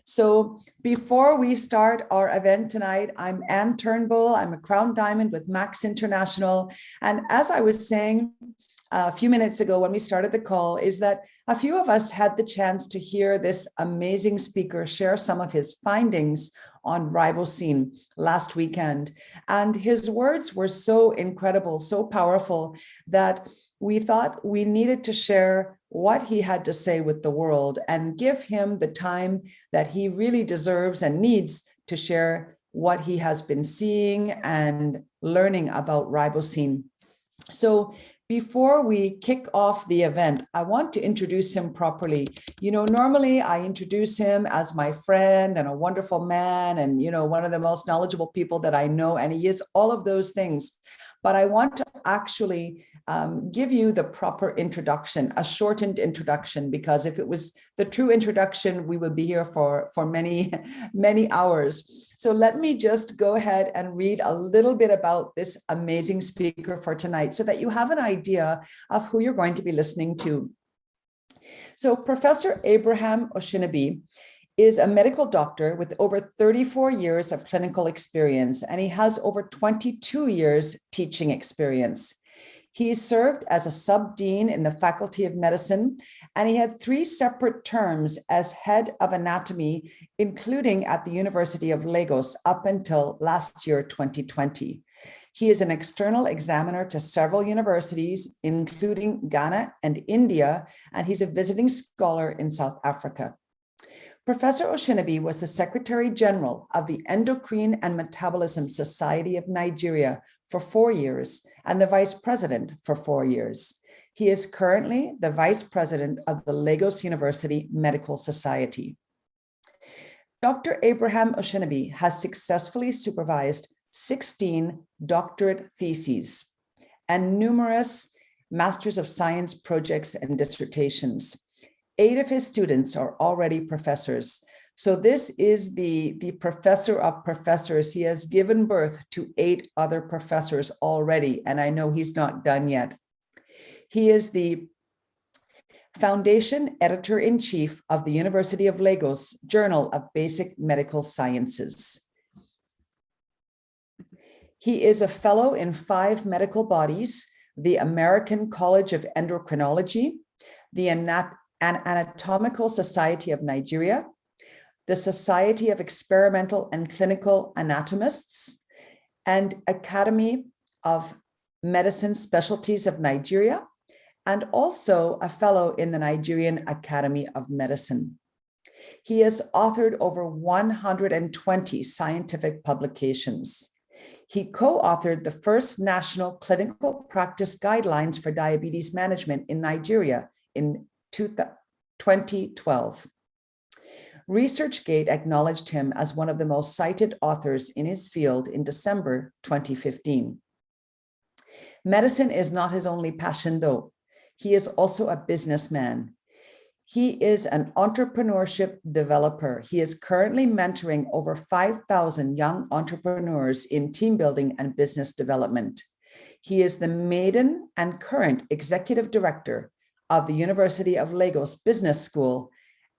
So before we start our event tonight, I'm Anne Turnbull. I'm a Crown Diamond with Max International. And as I was saying a few minutes ago when we started the call, is that a few of us had the chance to hear this amazing speaker share some of his findings on Riboceine last weekend. And his words were so incredible, so powerful, that we thought we needed to share what he had to say with the world and give him the time that he really deserves and needs to share what he has been seeing and learning about Riboceine. So before we kick off the event, I want to introduce him properly. Normally I introduce him as my friend and a wonderful man and, one of the most knowledgeable people that I know, and he is all of those things. But I want to actually give you the proper introduction, a shortened introduction, because if it was the true introduction, we would be here for many, many hours. So let me just go ahead and read a little bit about this amazing speaker for tonight so that you have an idea of who you're going to be listening to. So Professor Abraham Osinubi is a medical doctor with over 34 years of clinical experience, and he has over 22 years teaching experience. He served as a sub-dean in the Faculty of Medicine, and he had 3 separate terms as head of anatomy, including at the University of Lagos up until last year, 2020. He is an external examiner to several universities, including Ghana and India, and he's a visiting scholar in South Africa. Professor Osinubi was the Secretary General of the Endocrine and Metabolism Society of Nigeria for 4 years and the Vice President for 4 years. He is currently the Vice President of the Lagos University Medical Society. Dr. Abraham Osinubi has successfully supervised 16 doctorate theses and numerous Masters of Science projects and dissertations. 8 of his students are already professors. So this is the professor of professors. He has given birth to 8 other professors already, and I know he's not done yet. He is the Foundation Editor-in-Chief of the University of Lagos Journal of Basic Medical Sciences. He is a fellow in 5 medical bodies: the American College of Endocrinology, the Anatomical Society of Nigeria, the Society of Experimental and Clinical Anatomists, and Academy of Medicine Specialties of Nigeria, and also a fellow in the Nigerian Academy of Medicine. He has authored over 120 scientific publications. He co-authored the first national clinical practice guidelines for diabetes management in Nigeria in 2012. ResearchGate acknowledged him as one of the most cited authors in his field in December 2015. Medicine is not his only passion, though. He is also a businessman. He is an entrepreneurship developer. He is currently mentoring over 5,000 young entrepreneurs in team building and business development. He is the maiden and current executive director of the University of Lagos Business School,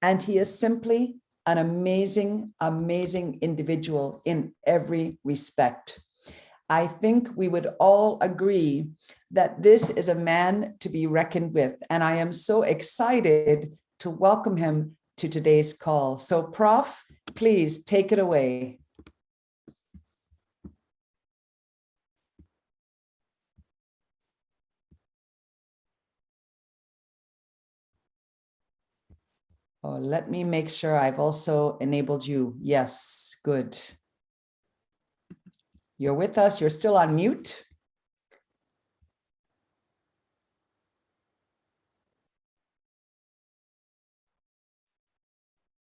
and he is simply an amazing, amazing individual in every respect. I think we would all agree that this is a man to be reckoned with, and I am so excited to welcome him to today's call. So, Prof, please take it away. Oh, let me make sure I've also enabled you. Yes, good. You're with us. You're still on mute.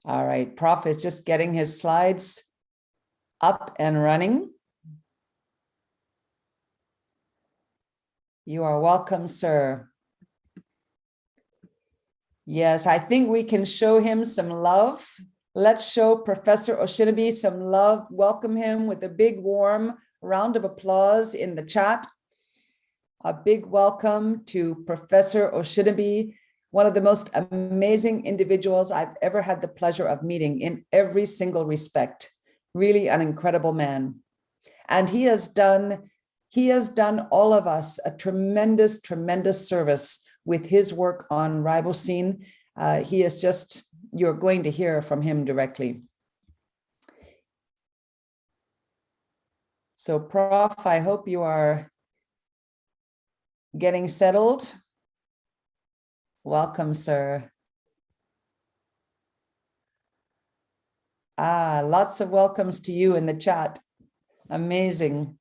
All right, Prof is just getting his slides up and running. You are welcome, sir. Yes, I think we can show him some love. Let's show Professor Osinubi some love. Welcome him with a big warm round of applause in the chat. A big welcome to Professor Osinubi. one of the most amazing individuals I've ever had the pleasure of meeting in every single respect. Really an incredible man. And he has done all of us a tremendous, tremendous service with his work on Riboceine. He is just, you're going to hear from him directly. So Prof, I hope you are getting settled. Welcome, sir. Lots of welcomes to you in the chat. Amazing.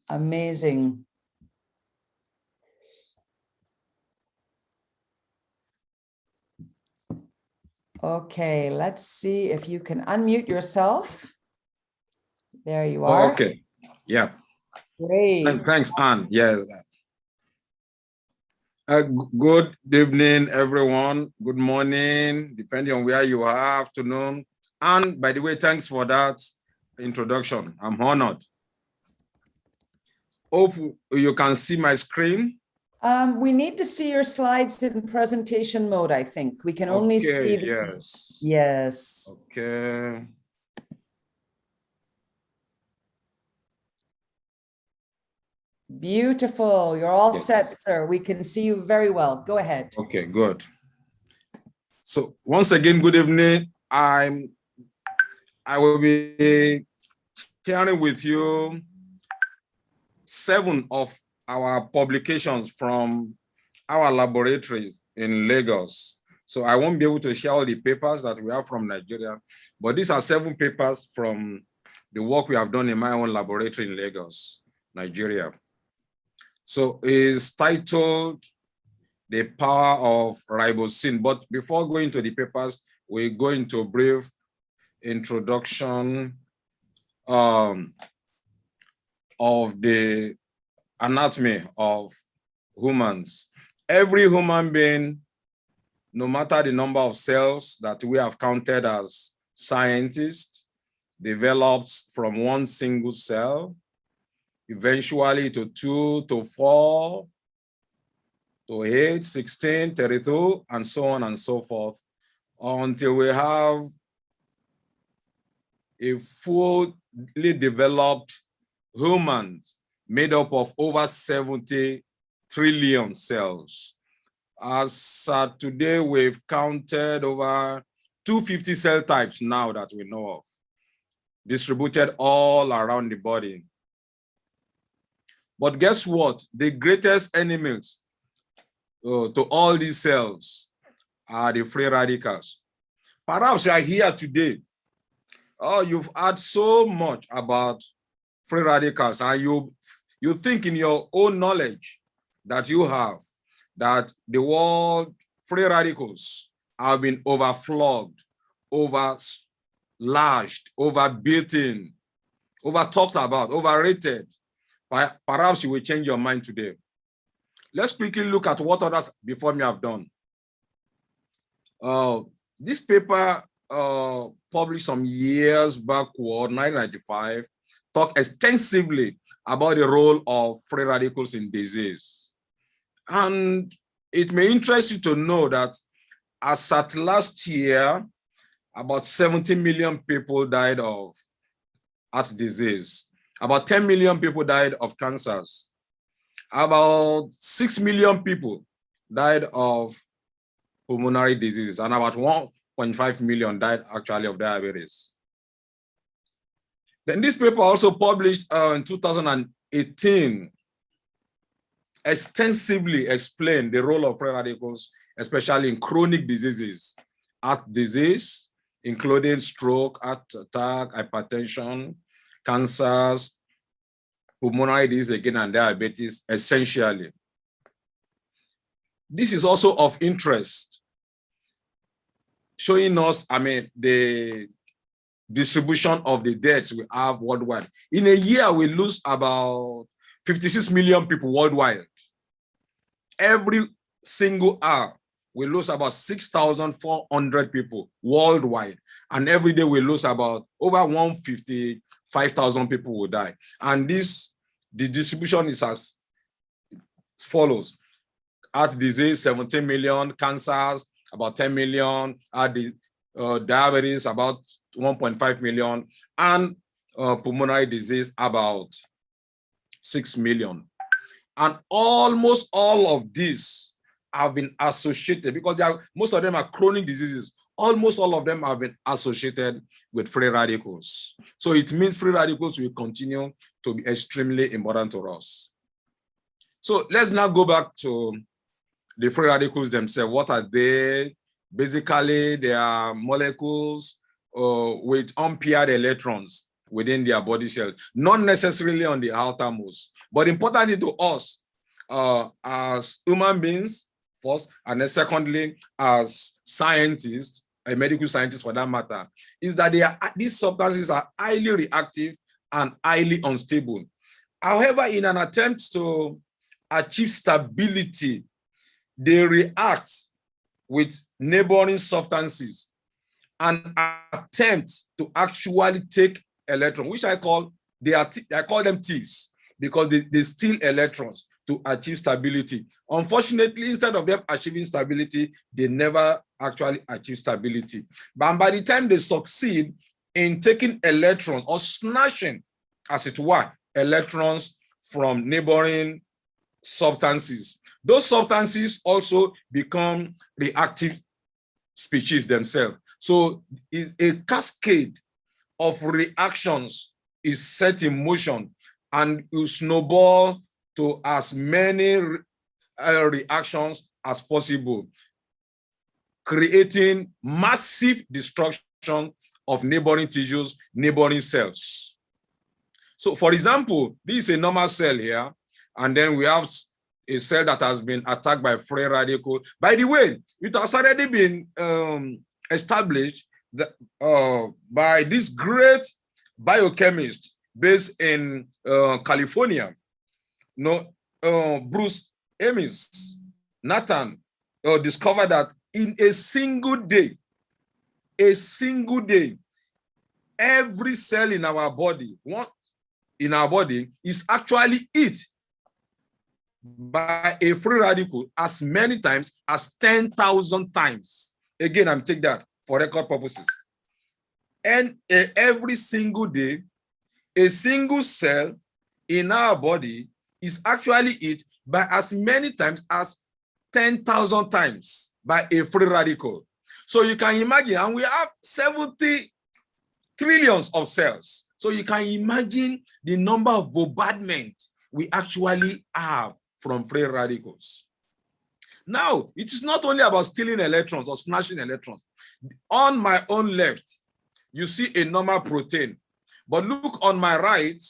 Amazing. Okay, let's see if you can unmute yourself. There you are. Okay. Yeah. Great. Thanks, Anne. Yes. Good evening, everyone. Good morning, depending on where you are, afternoon. And by the way, thanks for that introduction. I'm honored. Hope you can see my screen. We need to see your slides in presentation mode, I think. We can only see the... Yes. Yes. Okay. Beautiful. You're all set, sir. We can see you very well. Go ahead. Okay, good. So once again, good evening. I will be sharing with you 7 of our publications from our laboratories in Lagos. So I won't be able to share all the papers that we have from Nigeria, but these are 7 papers from the work we have done in my own laboratory in Lagos, Nigeria. So it's titled The Power of Riboceine. But before going to the papers, we go into a brief introduction of the anatomy of humans. Every human being, no matter the number of cells that we have counted as scientists, develops from one single cell, eventually to 2 to 4 to 8, 16, 32, and so on and so forth, until we have a fully developed humans made up of over 70 trillion cells. As today, we've counted over 250 cell types now that we know of, distributed all around the body. But guess what? The greatest enemies to all these cells are the free radicals. Perhaps you are here today. Oh, you've heard so much about free radicals, and you think in your own knowledge that you have that the world free radicals have been overflogged, overlashed, overbeaten, over-talked about, overrated. Perhaps you will change your mind today. Let's quickly look at what others before me have done. This paper published some years backward, 1995, talked extensively about the role of free radicals in disease. And it may interest you to know that as at last year, about 70 million people died of heart disease. About 10 million people died of cancers. About 6 million people died of pulmonary diseases, and about 1.5 million died actually of diabetes. Then this paper also published in 2018 extensively explained the role of free radicals, especially in chronic diseases, heart disease, including stroke, heart attack, hypertension, cancers, pulmonary disease again, and diabetes, essentially. This is also of interest, showing us, the distribution of the deaths we have worldwide. In a year, we lose about 56 million people worldwide. Every single hour, we lose about 6,400 people worldwide. And every day we lose about over 155,000 people will die. And the distribution is as follows. heart disease, 17 million, cancers, about 10 million, diabetes, about 1.5 million, and pulmonary disease, about 6 million. And almost all of these have been associated, because most of them are chronic diseases. Almost all of them have been associated with free radicals. So it means free radicals will continue to be extremely important to us. So let's now go back to the free radicals themselves. What are they? Basically, they are molecules with unpaired electrons within their body cells, not necessarily on the outermost, but importantly to us as human beings, first, and then secondly, as scientists, a medical scientist for that matter, is that these substances are highly reactive and highly unstable. However, in an attempt to achieve stability, they react with neighboring substances and attempt to actually take electrons, which I call them thieves, because they steal electrons to achieve stability. Unfortunately, instead of them achieving stability, they never actually achieve stability. But by the time they succeed in taking electrons or snatching, as it were, electrons from neighboring substances, those substances also become reactive species themselves. So a cascade of reactions is set in motion and will snowball to as many reactions as possible, creating massive destruction of neighboring tissues, neighboring cells. So for example, this is a normal cell here, and then we have a cell that has been attacked by free radical. By the way, it has already been established that, by this great biochemist based in California, Bruce Amis, Nathan, discovered that in a single day, every cell in our body, is actually hit by a free radical as many times as 10,000 times. Again, I'm taking that for record purposes. And every single day, a single cell in our body is actually hit by as many times as 10,000 times by a free radical. So you can imagine, and we have 70 trillions of cells. So you can imagine the number of bombardment we actually have from free radicals. Now, it is not only about stealing electrons or snatching electrons. On my own left, you see a normal protein. But look on my right,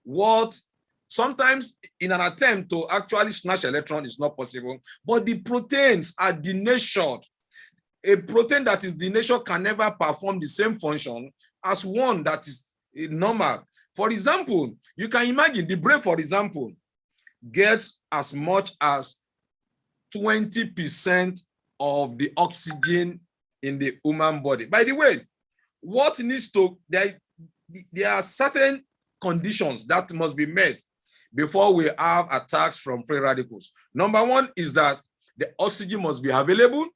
what sometimes in an attempt to actually snatch electron is not possible, but the proteins are denatured. A protein that is denatured can never perform the same function as one that is normal. For example, you can imagine the brain, for example, gets as much as 20% of the oxygen in the human body. By the way, what needs to, there are certain conditions that must be met before we have attacks from free radicals. Number one is that the oxygen must be available.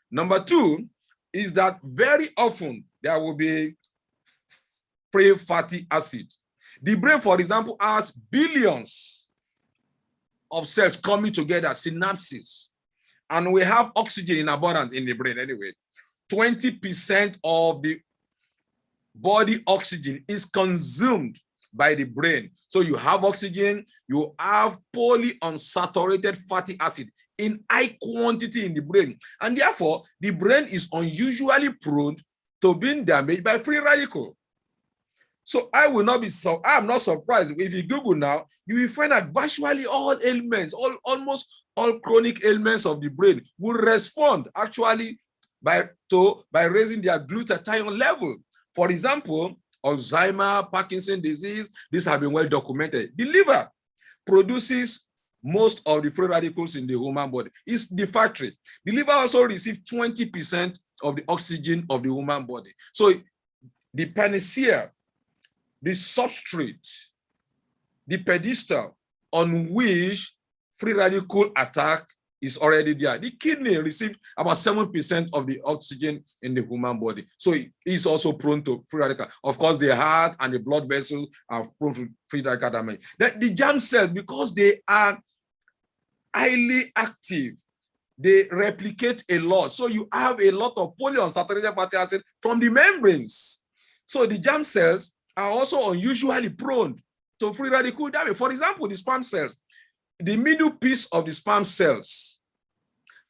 Number two is that very often there will be free fatty acids. The brain, for example, has billions of cells coming together, synapses, and we have oxygen in abundance in the brain anyway. 20% of the body oxygen is consumed by the brain. So you have oxygen, you have polyunsaturated fatty acid in high quantity in the brain. And therefore, the brain is unusually prone to being damaged by free radical. So I'm not surprised if you Google now, you will find that virtually all ailments, almost all chronic ailments of the brain will respond actually by raising their glutathione level. For example, Alzheimer's, Parkinson's disease, these have been well documented. The liver produces most of the free radicals in the human body. It's the factory. The liver also receives 20% of the oxygen of the human body. So the panacea, the substrate, the pedestal on which free radical attack is already there. The kidney receives about 7% of the oxygen in the human body. So it is also prone to free radical. Of course, the heart and the blood vessels are prone to free radical damage. The germ cells, because they are highly active, they replicate a lot. So you have a lot of polyunsaturated fatty acid from the membranes. So the germ cells are also unusually prone to free radical damage. For example, the sperm cells. The middle piece of the sperm cells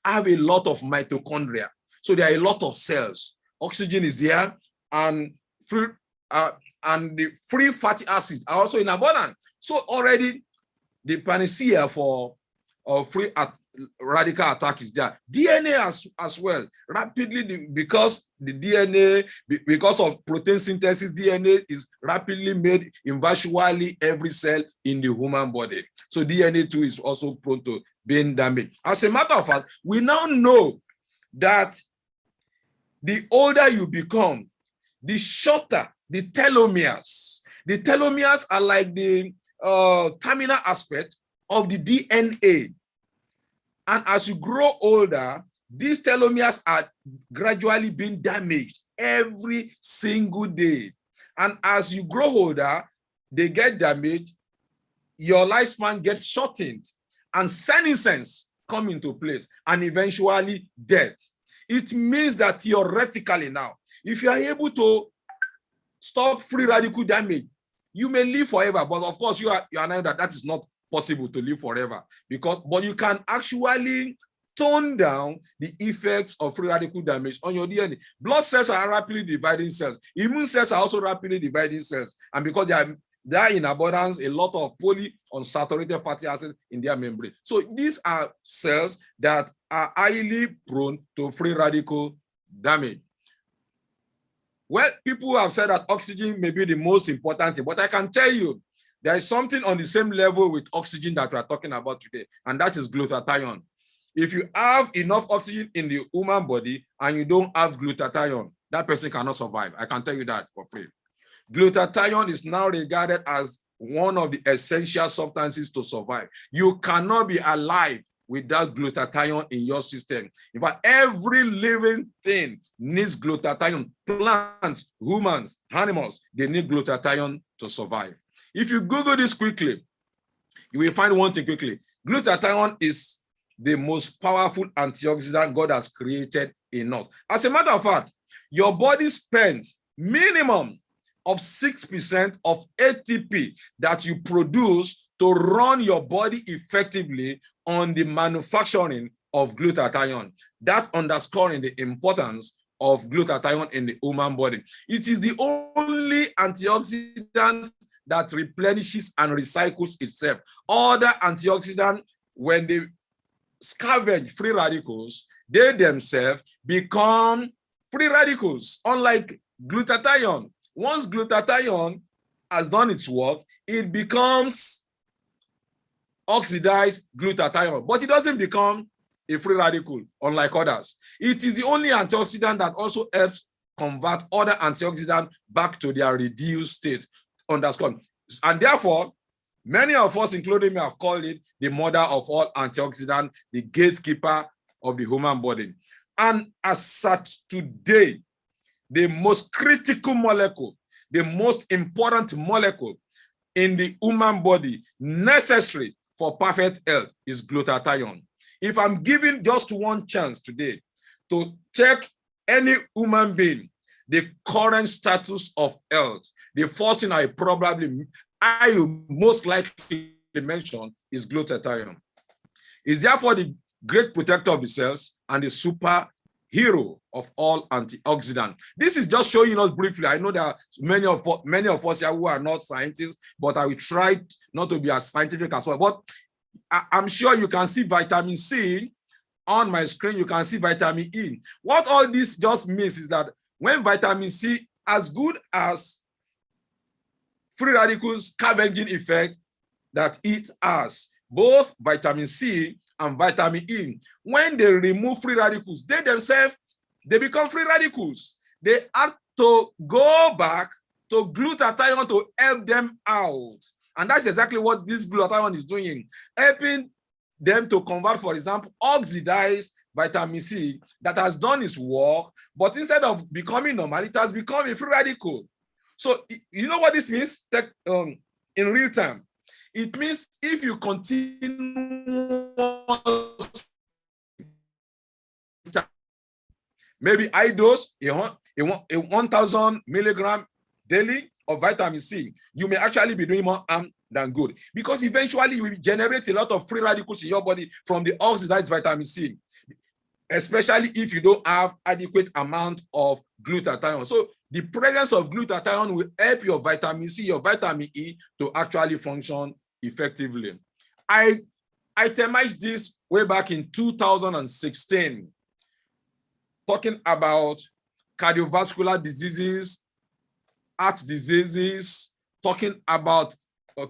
have a lot of mitochondria. So there are a lot of cells. Oxygen is there, and the free fatty acids are also in abundance. So already the panacea for free radical attack is there. DNA as well, rapidly, because the DNA, because of protein synthesis, DNA is rapidly made in virtually every cell in the human body. So DNA too is also prone to being damaged. As a matter of fact, we now know that the older you become, the shorter the telomeres. The telomeres are like the terminal aspect of the DNA. And as you grow older, these telomeres are gradually being damaged every single day. And as you grow older, they get damaged, your lifespan gets shortened, and senescence come into place, and eventually death. It means that theoretically now, if you are able to stop free radical damage, you may live forever. But of course, you are knowing that is not possible to live forever, but you can actually tone down the effects of free radical damage on your DNA. Blood cells are rapidly dividing cells. Immune cells are also rapidly dividing cells, and because they are in abundance, a lot of polyunsaturated fatty acids in their membrane. So these are cells that are highly prone to free radical damage. Well, people have said that oxygen may be the most important thing, but I can tell you there is something on the same level with oxygen that we are talking about today, and that is glutathione. If you have enough oxygen in the human body and you don't have glutathione, that person cannot survive. I can tell you that for free. Glutathione is now regarded as one of the essential substances to survive. You cannot be alive without glutathione in your system. In fact, every living thing needs glutathione. Plants, humans, animals, they need glutathione to survive. If you Google this quickly, you will find one thing quickly. Glutathione is the most powerful antioxidant God has created in us. As a matter of fact, your body spends minimum of 6% of ATP that you produce to run your body effectively on the manufacturing of glutathione. That underscoring the importance of glutathione in the human body. It is the only antioxidant that replenishes and recycles itself. Other antioxidants, when they scavenge free radicals, they themselves become free radicals, unlike glutathione. Once glutathione has done its work, it becomes oxidized glutathione, but it doesn't become a free radical, unlike others. It is the only antioxidant that also helps convert other antioxidants back to their reduced state. Underscore. And therefore, many of us, including me, have called it the mother of all antioxidants, the gatekeeper of the human body. And as such, today, the most critical molecule, the most important molecule in the human body necessary for perfect health is glutathione. If I'm given just one chance today to check any human being, the current status of health, the first thing I will most likely mention is glutathione. It's therefore the great protector of the cells and the superhero of all antioxidants. This is just showing us briefly. I know there are many of us here who are not scientists, but I will try not to be as scientific as well. But I'm sure you can see vitamin C on my screen. You can see vitamin E. What all this just means is that when vitamin C, as good as free radicals scavenging effect that it has, both vitamin C and vitamin E, when they remove free radicals, they themselves, they become free radicals. They have to go back to glutathione to help them out. And that's exactly what this glutathione is doing, helping them to convert, for example, oxidized vitamin C that has done its work, but instead of becoming normal, it has become a free radical. So you know what this means in real time? It means if you continue maybe I dose a 1,000 milligram daily of vitamin C, you may actually be doing more harm than good, because eventually you will generate a lot of free radicals in your body from the oxidized vitamin C, especially if you don't have adequate amount of glutathione. So the presence of glutathione will help your vitamin C, your vitamin E to actually function effectively. I itemized this way back in 2016, talking about cardiovascular diseases, heart diseases, talking about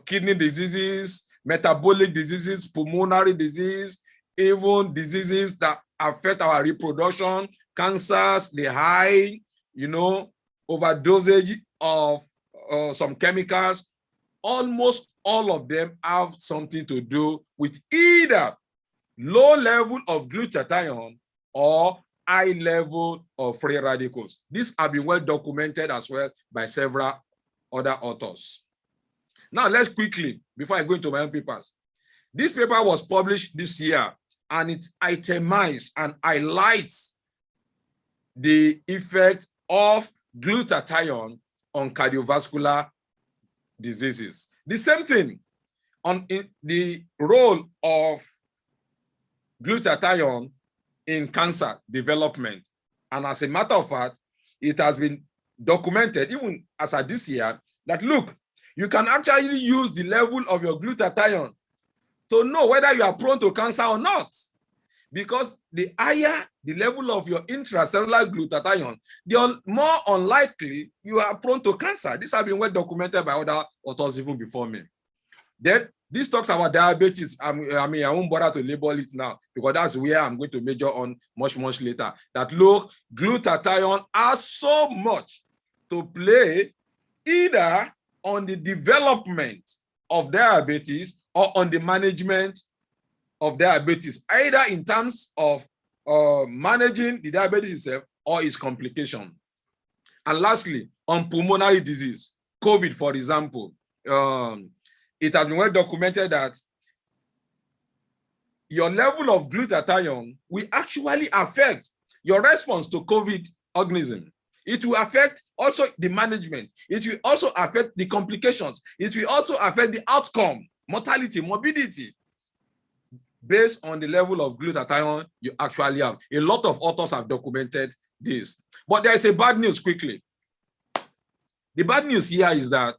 kidney diseases, metabolic diseases, pulmonary disease, even diseases that affect our reproduction, cancers, the high, overdosage of some chemicals. Almost all of them have something to do with either low level of glutathione or high level of free radicals. These have been well documented as well by several other authors. Now, let's quickly, before I go into my own papers, this paper was published this year, and it itemizes and highlights the effect of glutathione on cardiovascular diseases. The same thing on the role of glutathione in cancer development. And as a matter of fact, it has been documented, even as of this year, that look, you can actually use the level of your glutathione to know whether you are prone to cancer or not. Because the higher the level of your intracellular glutathione, the more unlikely you are prone to cancer. This has been well documented by other authors even before me. Then this talks about diabetes. I won't bother to label it now, because that's where I'm going to major on much later. That look, glutathione has so much to play either on the development of diabetes or on the management of diabetes, either in terms of managing the diabetes itself or its complication. And lastly, on pulmonary disease, COVID, for example, it has been well documented that your level of glutathione will actually affect your response to COVID organism. It will affect also the management. It will also affect the complications. It will also affect the outcome, mortality, morbidity, based on the level of glutathione you actually have. A lot of authors have documented this. But there is a bad news quickly. The bad news here is that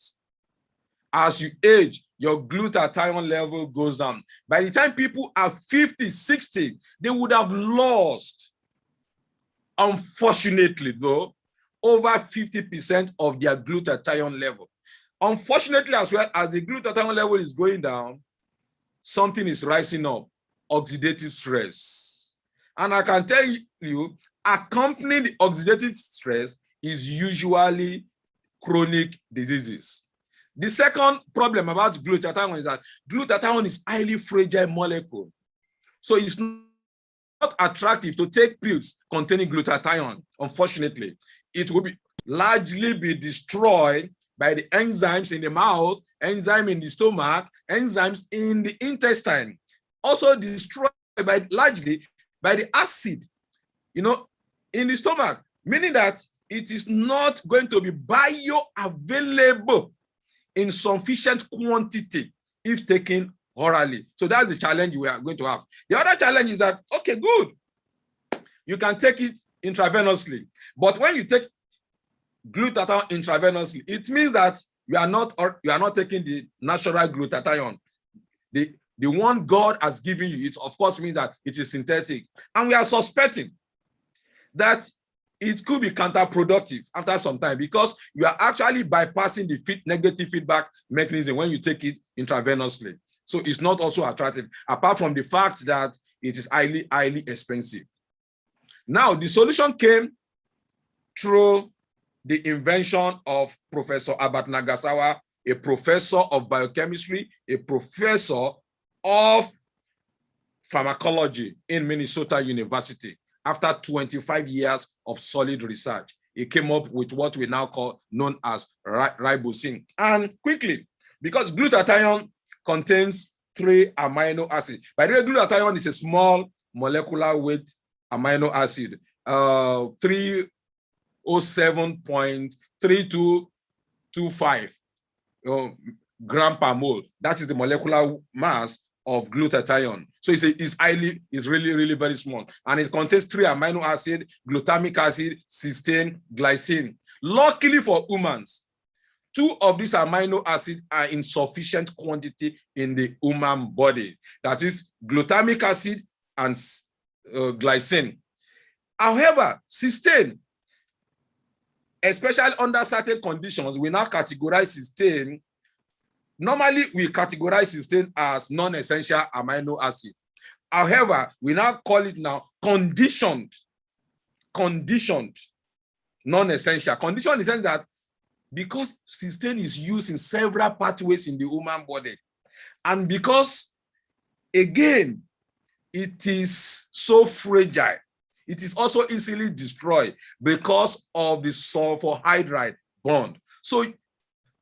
as you age, your glutathione level goes down. By the time people are 50, 60, they would have lost, unfortunately though, over 50% of their glutathione level. Unfortunately, as well as the glutathione level is going down, something is rising up, oxidative stress. And I can tell you, accompanying the oxidative stress is usually chronic diseases. The second problem about glutathione is that glutathione is highly fragile molecule. So it's not attractive to take pills containing glutathione, unfortunately. It will largely be destroyed by the enzymes in the mouth, enzymes in the stomach, enzymes in the intestine. Also destroyed largely by the acid, in the stomach, meaning that it is not going to be bioavailable in sufficient quantity if taken orally. So that's the challenge we are going to have. The other challenge is that, okay, good, you can take it intravenously, but when you take glutathione intravenously, it means that you are not taking the natural glutathione. The one God has given you, it of course means that it is synthetic. And we are suspecting that it could be counterproductive after some time, because you are actually bypassing the negative feedback mechanism when you take it intravenously. So it's not also attractive, apart from the fact that it is highly, highly expensive. Now, the solution came through the invention of Professor Albert Nagasawa, a professor of biochemistry, a professor of pharmacology in Minnesota University. After 25 years of solid research, he came up with what we now call known as ribosine. And quickly, because glutathione contains 3 amino acids. By the way, glutathione is a small molecular weight amino acid, 307.3225 gram per mole. That is the molecular mass of glutathione. So it's really very small. And it contains 3 amino acids: glutamic acid, cysteine, glycine. Luckily for humans, 2 of these amino acids are in sufficient quantity in the human body. That is glutamic acid and glycine. However, cysteine, especially under certain conditions, we now categorize cysteine. Normally, we categorize cysteine as non-essential amino acid. However, we now call it now conditioned non-essential. Conditioned in the sense that because cysteine is used in several pathways in the human body, and because, again, it is so fragile, it is also easily destroyed because of the sulfur hydride bond. So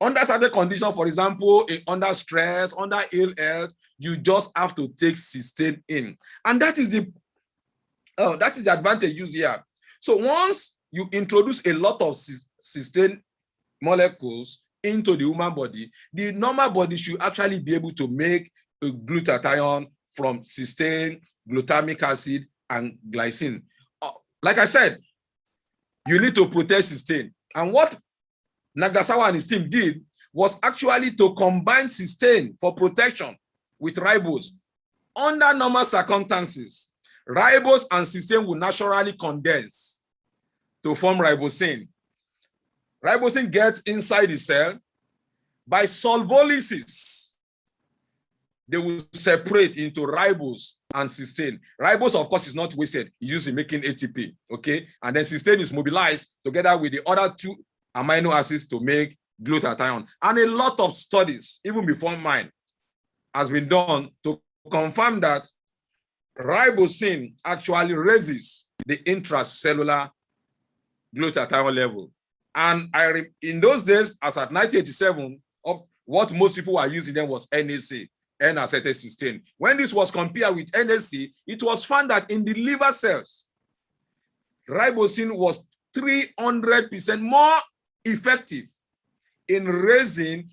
under certain conditions, for example, under stress, under ill health, you just have to take cysteine in. And that is the advantage used here. So once you introduce a lot of cysteine molecules into the human body, the normal body should actually be able to make a glutathione from cysteine, glutamic acid, and glycine. Like I said, you need to protect cysteine. And what Nagasawa and his team did was actually to combine cysteine for protection with ribose. Under normal circumstances, ribose and cysteine will naturally condense to form ribosine. Ribosine gets inside the cell. By solvolysis, they will separate into ribose and cysteine. Ribose, of course, is not wasted. It's used in making ATP, okay? And then cysteine is mobilized together with the other 2 amino acids to make glutathione. And a lot of studies, even before mine, has been done to confirm that ribosine actually raises the intracellular glutathione level. And in those days, as at 1987, what most people were using then was NAC, N-acetylcysteine. When this was compared with NAC, it was found that in the liver cells, ribosine was 300% more effective in raising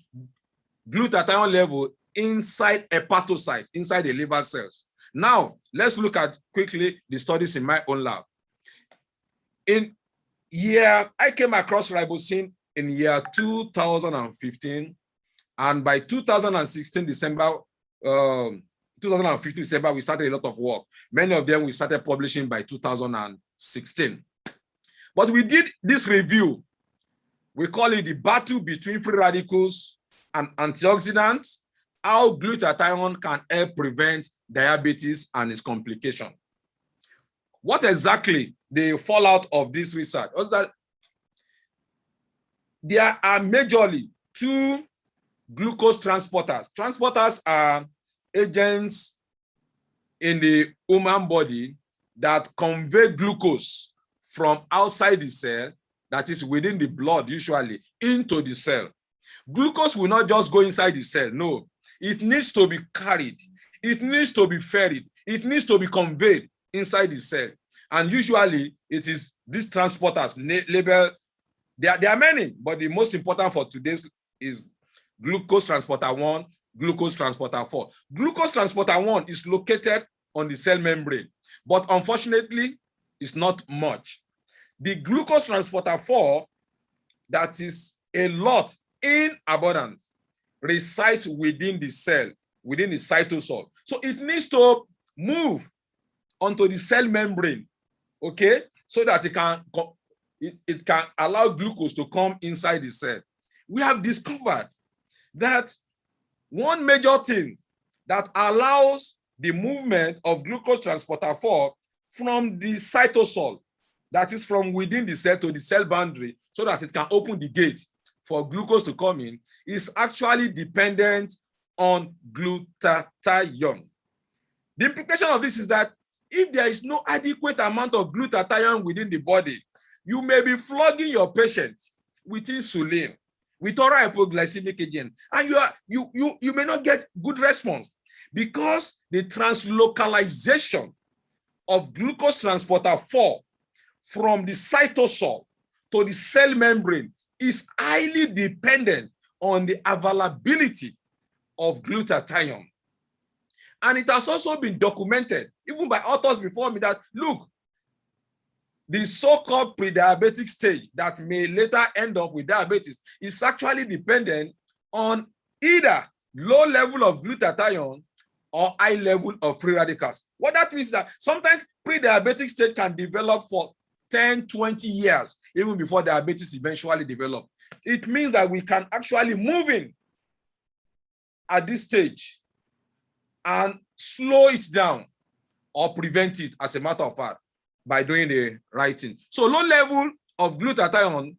glutathione level inside hepatocyte, inside the liver cells. Now, let's look at quickly the studies in my own lab. I came across ribosine in year 2015, and by 2016 December, 2015 December, we started a lot of work. Many of them we started publishing by 2016. But we did this review. We call it the battle between free radicals and antioxidants, how glutathione can help prevent diabetes and its complication. What exactly the fallout of this research was that there are majorly 2 glucose transporters. Transporters are agents in the human body that convey glucose from outside the cell, that is within the blood usually, into the cell. Glucose will not just go inside the cell, no. It needs to be carried, it needs to be ferried, it needs to be conveyed inside the cell. And usually it is these transporters labeled, there are many, but the most important for today's is glucose transporter 1, glucose transporter 4. Glucose transporter 1 is located on the cell membrane, but unfortunately, it's not much. The glucose transporter 4, that is a lot in abundance, resides within the cell, within the cytosol. So it needs to move onto the cell membrane, okay, so that it can allow glucose to come inside the cell. We have discovered that one major thing that allows the movement of glucose transporter 4 from the cytosol, that is from within the cell to the cell boundary, so that it can open the gate for glucose to come in, is actually dependent on glutathione. The implication of this is that if there is no adequate amount of glutathione within the body, you may be flogging your patient with insulin, with oral hypoglycemic agent, and you may not get good response because the translocalization of glucose transporter 4 from the cytosol to the cell membrane is highly dependent on the availability of glutathione. And it has also been documented, even by authors before me, that look, the so-called pre-diabetic stage that may later end up with diabetes is actually dependent on either low level of glutathione or high level of free radicals. What that means is that sometimes pre-diabetic stage can develop for 10, 20 years, even before diabetes eventually develop. It means that we can actually move in at this stage and slow it down or prevent it, as a matter of fact, by doing the right thing. So low level of glutathione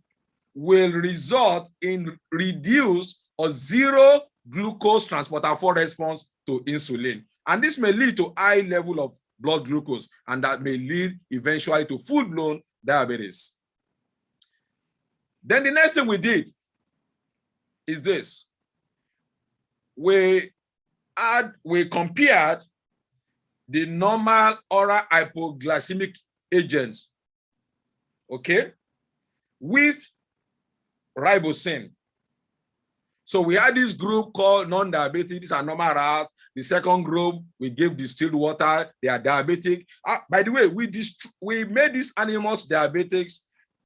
will result in reduced or zero glucose transporter 4 response to insulin. And this may lead to high level of blood glucose, and that may lead eventually to full-blown diabetes. Then the next thing we did is this. We compared the normal oral hypoglycemic agents, okay, with Riboceine. So we had this group called non-diabetic. These are normal rats. The second group, we gave distilled water. They are diabetic. By the way, we made these animals diabetics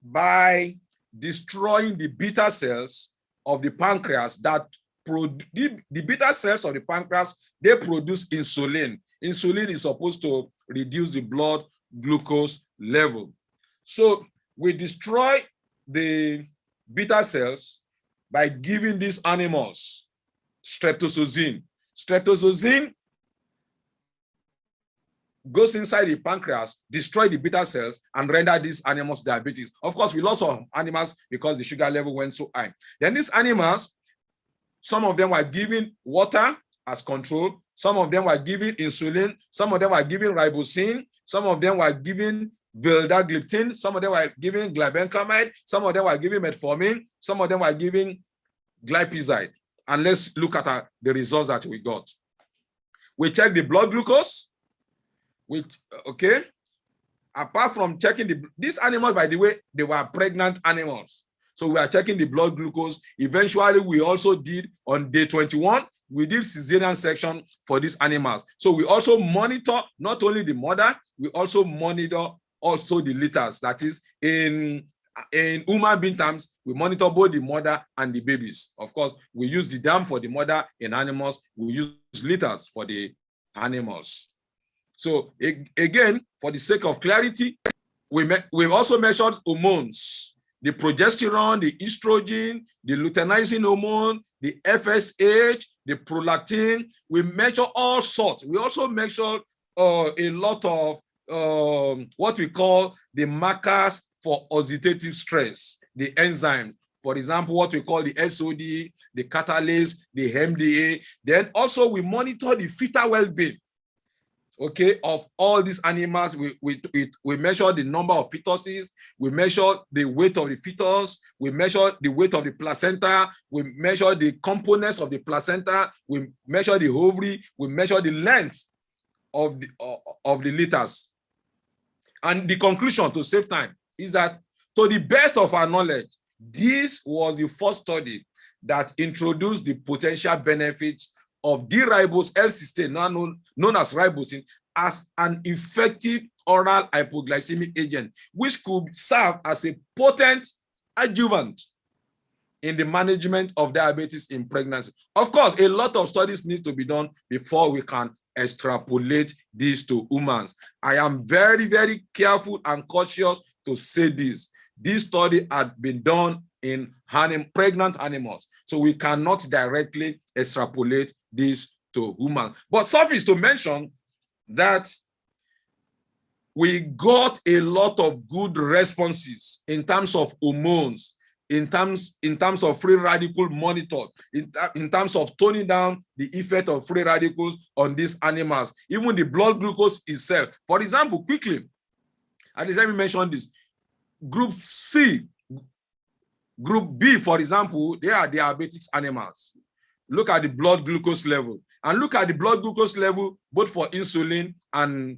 by destroying the beta cells of the pancreas that the beta cells of the pancreas, they produce insulin. Insulin is supposed to reduce the blood glucose level. So we destroy the beta cells by giving these animals streptozotocin. Streptozotocin goes inside the pancreas, destroy the beta cells, and render these animals diabetes. Of course, we lost some animals because the sugar level went so high. Then these animals, some of them were given water as control, some of them were given insulin, some of them were given ribosine, some of them were given vildagliptin, some of them were given glibenclamide, some of them were given metformin, some of them were given glipizide. And let's look at the results that we got. We checked the blood glucose, okay? Apart from checking these animals, by the way, they were pregnant animals. So we are checking the blood glucose. Eventually, we also did on day 21, we did cesarean section for these animals. So we also monitor not only the mother, we also monitor also the litters. That is, in human being terms, we monitor both the mother and the babies. Of course, we use the dam for the mother. In animals, we use litters for the animals. So again, for the sake of clarity, we've also measured hormones. The progesterone, the estrogen, the luteinizing hormone, the FSH, the prolactin. We measure all sorts. We also measure a lot of what we call the markers for oxidative stress, the enzymes. For example, what we call the SOD, the catalase, the MDA. Then also we monitor the fetal well-being, okay, of all these animals. We measure the number of fetuses, we measure the weight of the fetus, we measure the weight of the placenta, we measure the components of the placenta, we measure the ovary, we measure the length of the litters. And the conclusion, to save time, is that to the best of our knowledge, this was the first study that introduced the potential benefits of D-ribose L-cysteine, known as ribosine, as an effective oral hypoglycemic agent, which could serve as a potent adjuvant in the management of diabetes in pregnancy. Of course, a lot of studies need to be done before we can extrapolate this to humans. I am very, very careful and cautious to say this. This study had been done in pregnant animals, so we cannot directly extrapolate this to humans. But suffice to mention that we got a lot of good responses in terms of hormones in terms of free radical monitored, in terms of toning down the effect of free radicals on these animals, even the blood glucose itself. For example, quickly, at least let me mention this. Group C, Group B, for example, they are diabetics animals. Look at the blood glucose level, and look at the blood glucose level both for insulin and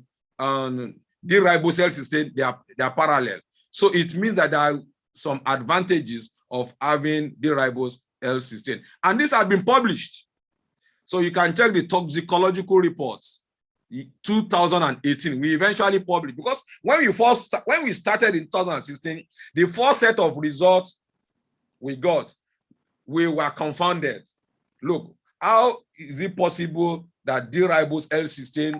D-ribosyl cysteine. They are parallel. So it means that there are some advantages of having D-ribosyl cysteine, and this has been published. So you can check the toxicological reports. 2018, we eventually published, because when we started in 2016, the first set of results we got, we were confounded. Look, how is it possible that D-ribosyl cysteine,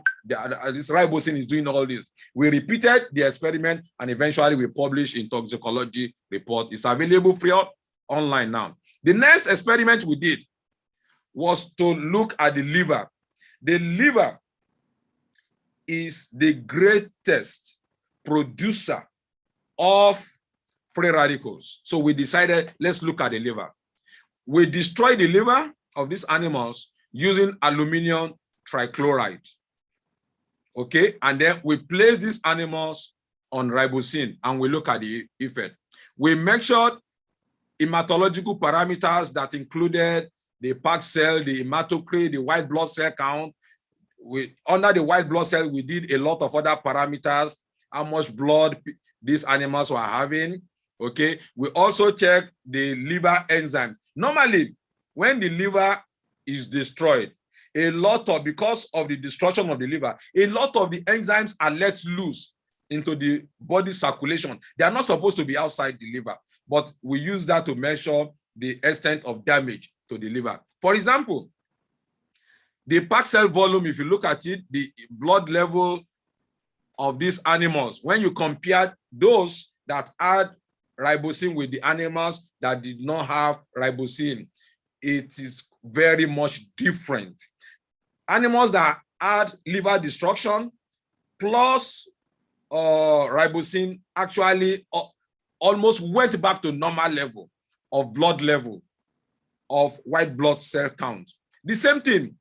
this ribosine, is doing all this? We repeated the experiment, and eventually we published in toxicology report. It's available free online now. The next experiment we did was to look at the liver. The liver is the greatest producer of free radicals. So we decided, let's look at the liver. We destroy the liver of these animals using aluminum trichloride. Okay, and then we place these animals on ribosine, and we look at the effect. We measured hematological parameters that included the PAC cell, the hematocrit, the white blood cell count. Under the white blood cell, we did a lot of other parameters, how much blood these animals were having. Okay, we also checked the liver enzyme. Normally, when the liver is destroyed, because of the destruction of the liver, a lot of the enzymes are let loose into the body circulation. They are not supposed to be outside the liver, but we use that to measure the extent of damage to the liver. For example, the PAC cell volume, if you look at it, the blood level of these animals, when you compare those that had ribosine with the animals that did not have ribosine, it is very much different. Animals that had liver destruction plus ribosine actually almost went back to normal level of blood level of white blood cell count. The same thing,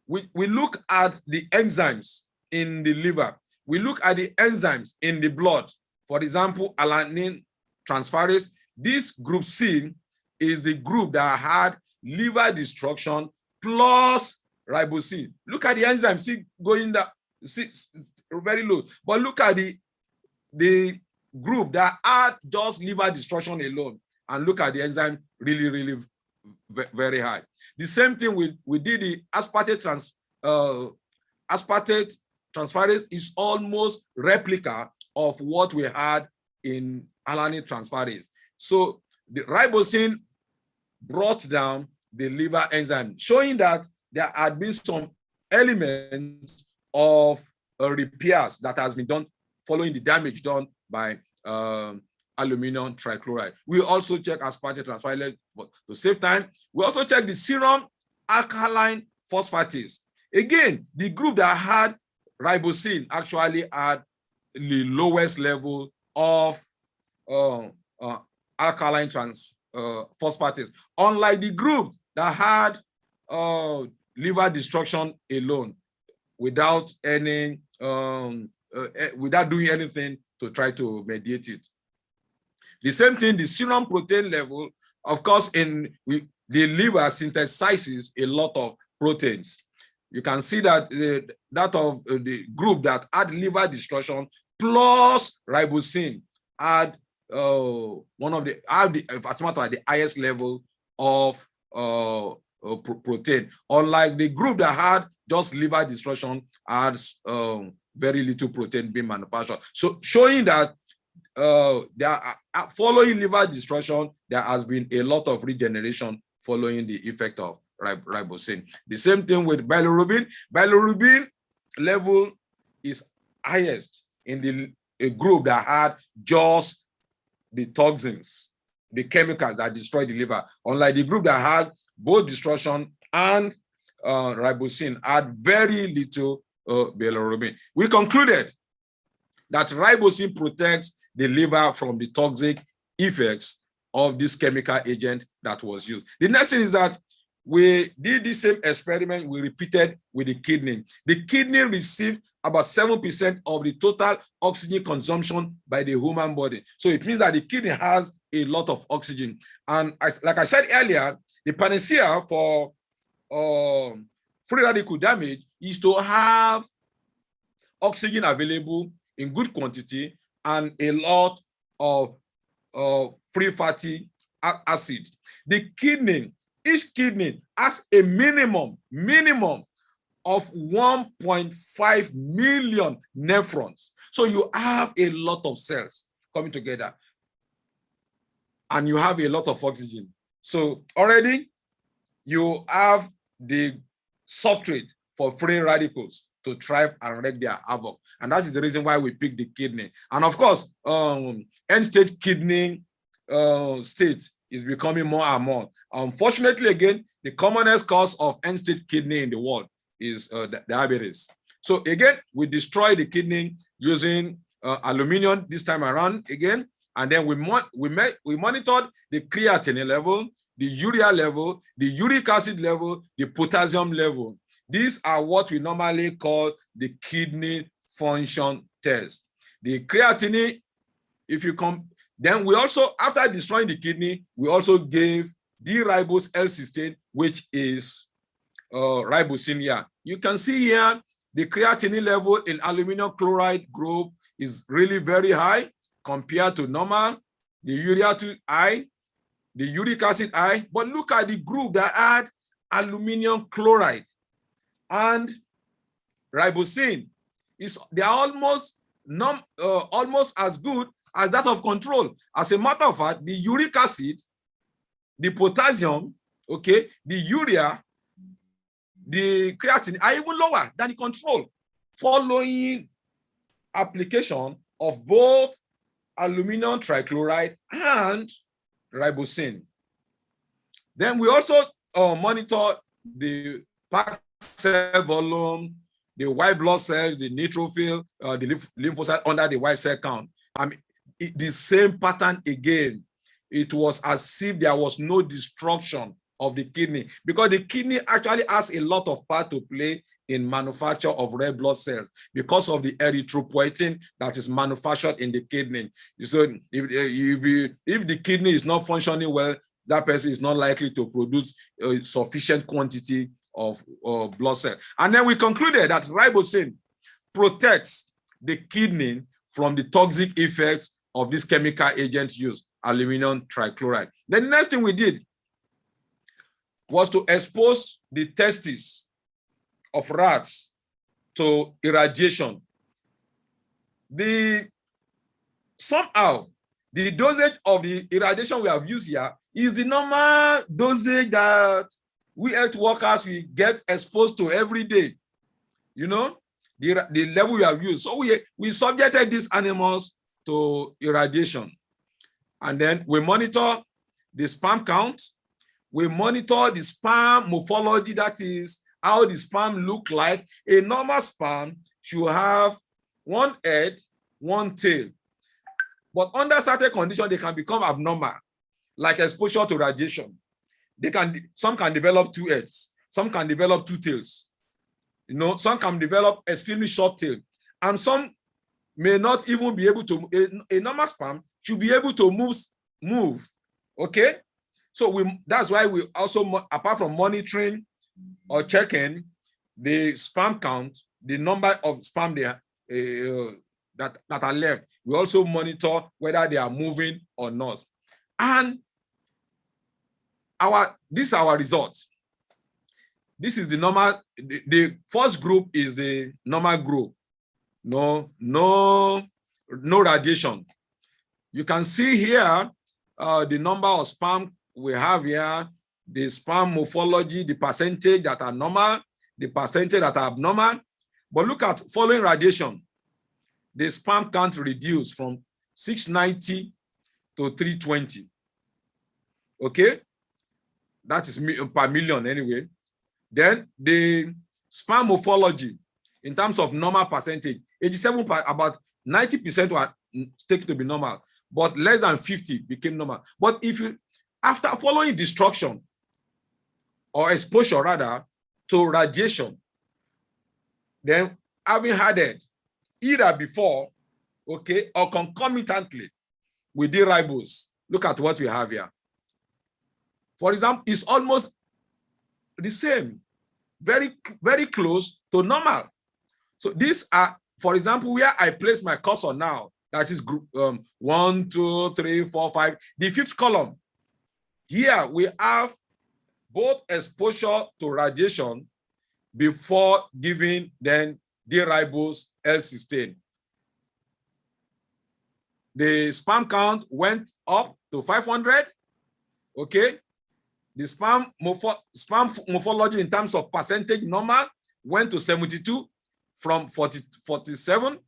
we look at the enzymes in the liver. We look at the enzymes in the blood. For example, alanine transferase. This group C is the group that had liver destruction plus ribosine. Look at the enzymes, see going down, see very low. But look at the group that had just liver destruction alone, and look at the enzyme really very high. The same thing we did the aspartate transferase is almost replica of what we had in alanine transferase. So the ribosine brought down the liver enzyme, showing that there had been some elements of repairs that has been done following the damage done by aluminum trichloride. We also check aspartate transferase to save time. We also check the serum alkaline phosphatase. Again, the group that had ribosine actually had the lowest level of alkaline phosphatase, unlike the group that had liver destruction alone without any without doing anything to try to mediate it. The same thing, the serum protein level, of course, the liver synthesizes a lot of proteins. You can see that that of the group that had liver destruction plus ribosine had the highest level of protein, unlike the group that had just liver destruction had very little protein being manufactured. So showing that following liver destruction, there has been a lot of regeneration following the effect of ribosine. The same thing with bilirubin. Bilirubin level is highest in a group that had just the toxins, the chemicals that destroy the liver, unlike the group that had both destruction and ribosine had very little bilirubin. We concluded that ribosine protects the liver from the toxic effects of this chemical agent that was used. The next thing is that we did the same experiment we repeated with the kidney. The kidney received about 7% of the total oxygen consumption by the human body. So it means that the kidney has a lot of oxygen. And like I said earlier, the panacea for free radical damage is to have oxygen available in good quantity and a lot of free fatty acid. The kidney, each kidney has a minimum of 1.5 million nephrons. So you have a lot of cells coming together and you have a lot of oxygen. So already you have the substrate for free radicals to thrive and wreak their havoc. And that is the reason why we pick the kidney. And of course, end-stage kidney state is becoming more and more. Unfortunately, again, the commonest cause of end-stage kidney in the world is diabetes. So again, we destroy the kidney using aluminum this time around again, and then we monitored the creatinine level, the urea level, the uric acid level, the potassium level. These are what we normally call the kidney function test. The creatinine, if you come, then we also, after destroying the kidney, we also gave D-ribose L-cysteine, which is Riboceine here. You can see here the creatinine level in aluminum chloride group is really very high compared to normal. The urea high, the uric acid high. But look at the group that had aluminum chloride and Riboceine. They are almost as good as that of control. As a matter of fact, the uric acid, the potassium, okay, the urea, the creatinine are even lower than the control following application of both aluminum trichloride and Riboceine. Then we also monitor the packed cell volume, the white blood cells, the neutrophil, the lymphocyte under the white cell count. I mean, the same pattern again. It was as if there was no destruction of the kidney, because the kidney actually has a lot of part to play in manufacture of red blood cells because of the erythropoietin that is manufactured in the kidney. So if the kidney is not functioning well, that person is not likely to produce a sufficient quantity of blood cells. And then we concluded that Riboceine protects the kidney from the toxic effects of this chemical agent used, aluminum trichloride. The next thing we did was to expose the testes of rats to irradiation. Somehow, the dosage of the irradiation we have used here is the normal dosage that we health workers will get exposed to every day. You know, the level we have used. So we subjected these animals to irradiation. And then we monitor the sperm count. We monitor the sperm morphology, that is how the sperm look like. A normal sperm should have one head, one tail. But under certain conditions, they can become abnormal, like exposure to radiation. Some can develop two heads, some can develop two tails. You know, some can develop extremely short tail, and some may not even be able to. A normal sperm should be able to move. Okay. So that's why we also, apart from monitoring or checking the sperm count, the number of sperm that are left, we also monitor whether they are moving or not. And these are our results. This is the normal. The first group is the normal group. No radiation. You can see here the number of sperm we have here, the sperm morphology, the percentage that are normal, the percentage that are abnormal. But look at following radiation, the sperm count reduced from 690 to 320. Okay, that is per million anyway. Then the sperm morphology, in terms of normal percentage, 87%, about 90% were taken to be normal. but less than 50 became normal. But if you, after following destruction or exposure rather to radiation, then having added either before, okay, or concomitantly with the ribose, look at what we have here. For example, it's almost the same, very, very close to normal. So these are, for example, where I place my cursor now, that is group 1, 2, 3, 4, 5, the fifth column. Here we have both exposure to radiation before giving then D-ribose L-cysteine. The sperm count went up to 500, okay? The sperm morphology in terms of percentage normal went to 72 from 47.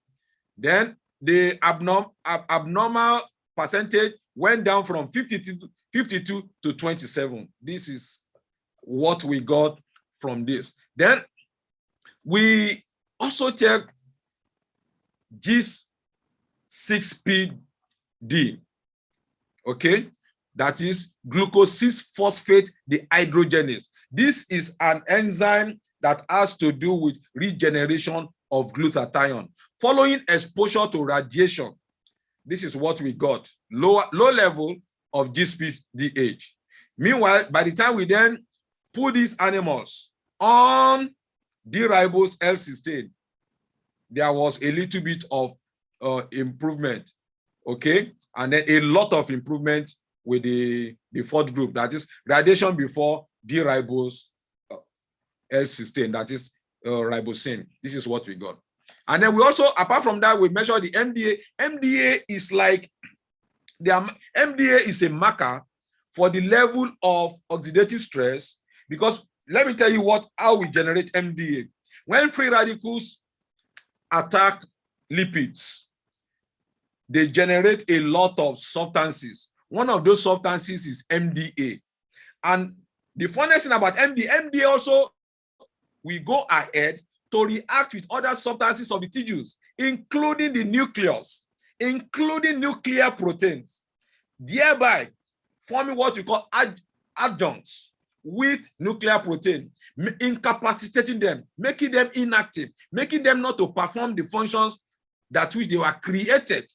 Then the abnormal percentage went down from 52 to 27. This is what we got from this. Then we also check G6PD, okay? That is glucose 6-phosphate dehydrogenase. This is an enzyme that has to do with regeneration of glutathione. Following exposure to radiation, this is what we got, low level of G6PD. Meanwhile, by the time we then put these animals on D-ribose L-cysteine, there was a little bit of improvement, okay? And then a lot of improvement with the fourth group, that is radiation before D-ribose L-cysteine, that is ribosine. This is what we got. And then we also, apart from that, we measure the MDA. MDA is like, MDA is a marker for the level of oxidative stress, because let me tell you how we generate MDA. When free radicals attack lipids, they generate a lot of substances. One of those substances is MDA. And the funniest thing about MDA also, we go ahead to react with other substances of the tissues, including the nucleus, including nuclear proteins, thereby forming what we call adjuncts with nuclear protein, incapacitating them, making them inactive, making them not to perform the functions that which they were created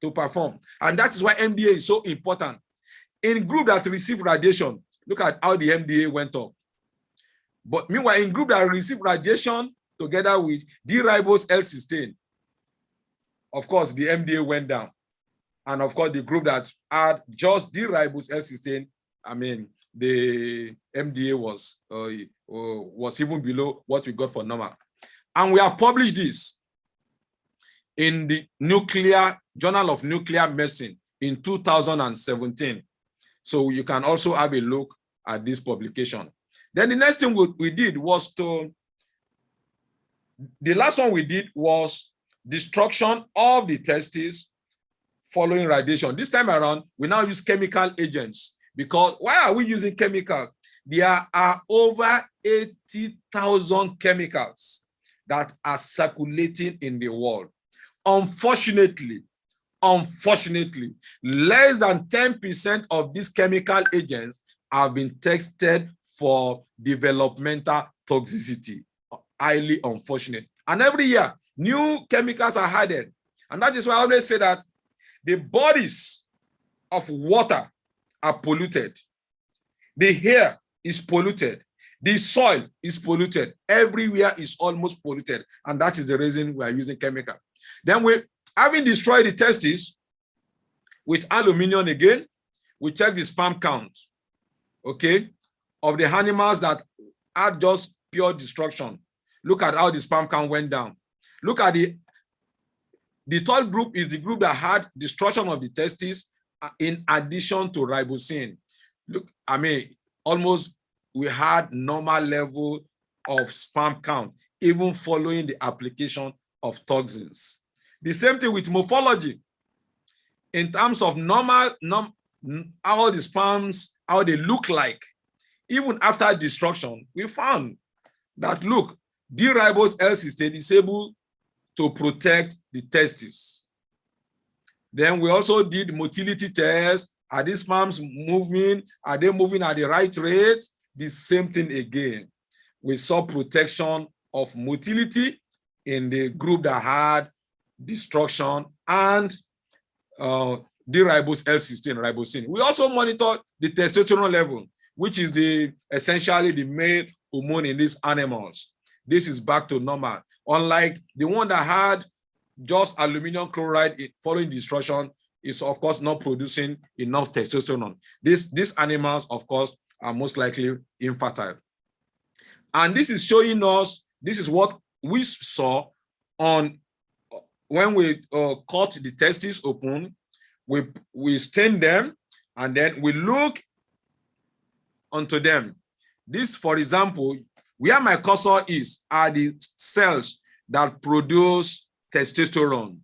to perform. And that is why MDA is so important. In group that receive radiation, look at how the MDA went up. But meanwhile, in group that receive radiation together with D-ribose L-cysteine, of course, the MDA went down. And of course, the group that had just D-ribose L-cysteine, I mean, the MDA was even below what we got for normal. And we have published this in the Journal of Nuclear Medicine in 2017. So you can also have a look at this publication. Then the next thing we did was the last one we did was destruction of the testes following radiation. This time around, we now use chemical agents, because why are we using chemicals? There are over 80,000 chemicals that are circulating in the world. Unfortunately, less than 10% of these chemical agents have been tested for developmental toxicity. Highly unfortunate. And every year, new chemicals are added. And that is why I always say that the bodies of water are polluted. The air is polluted. The soil is polluted. Everywhere is almost polluted. And that is the reason we are using chemical. Then having destroyed the testes with aluminum again, we check the sperm count, okay, of the animals that had just pure destruction. Look at how the sperm count went down. Look at the third group is the group that had destruction of the testes in addition to ribosine. Look, I mean, almost we had normal level of sperm count, even following the application of toxins. The same thing with morphology. In terms of how the sperms, how they look like, even after destruction, we found that, look, D-ribose L-cysteine is able to protect the testes. Then we also did motility tests. Are these sperms moving? Are they moving at the right rate? The same thing again. We saw protection of motility in the group that had destruction and D-ribose L16 ribosine. We also monitored the testosterone level, which is essentially the male hormone in these animals. This is back to normal. Unlike the one that had just aluminum chloride following destruction, is of course not producing enough testosterone. These animals, of course, are most likely infertile. And this is showing us, this is what we saw on when we cut the testes open, we stain them, and then we look onto them. This, for example, where my cursor is are the cells that produce testosterone.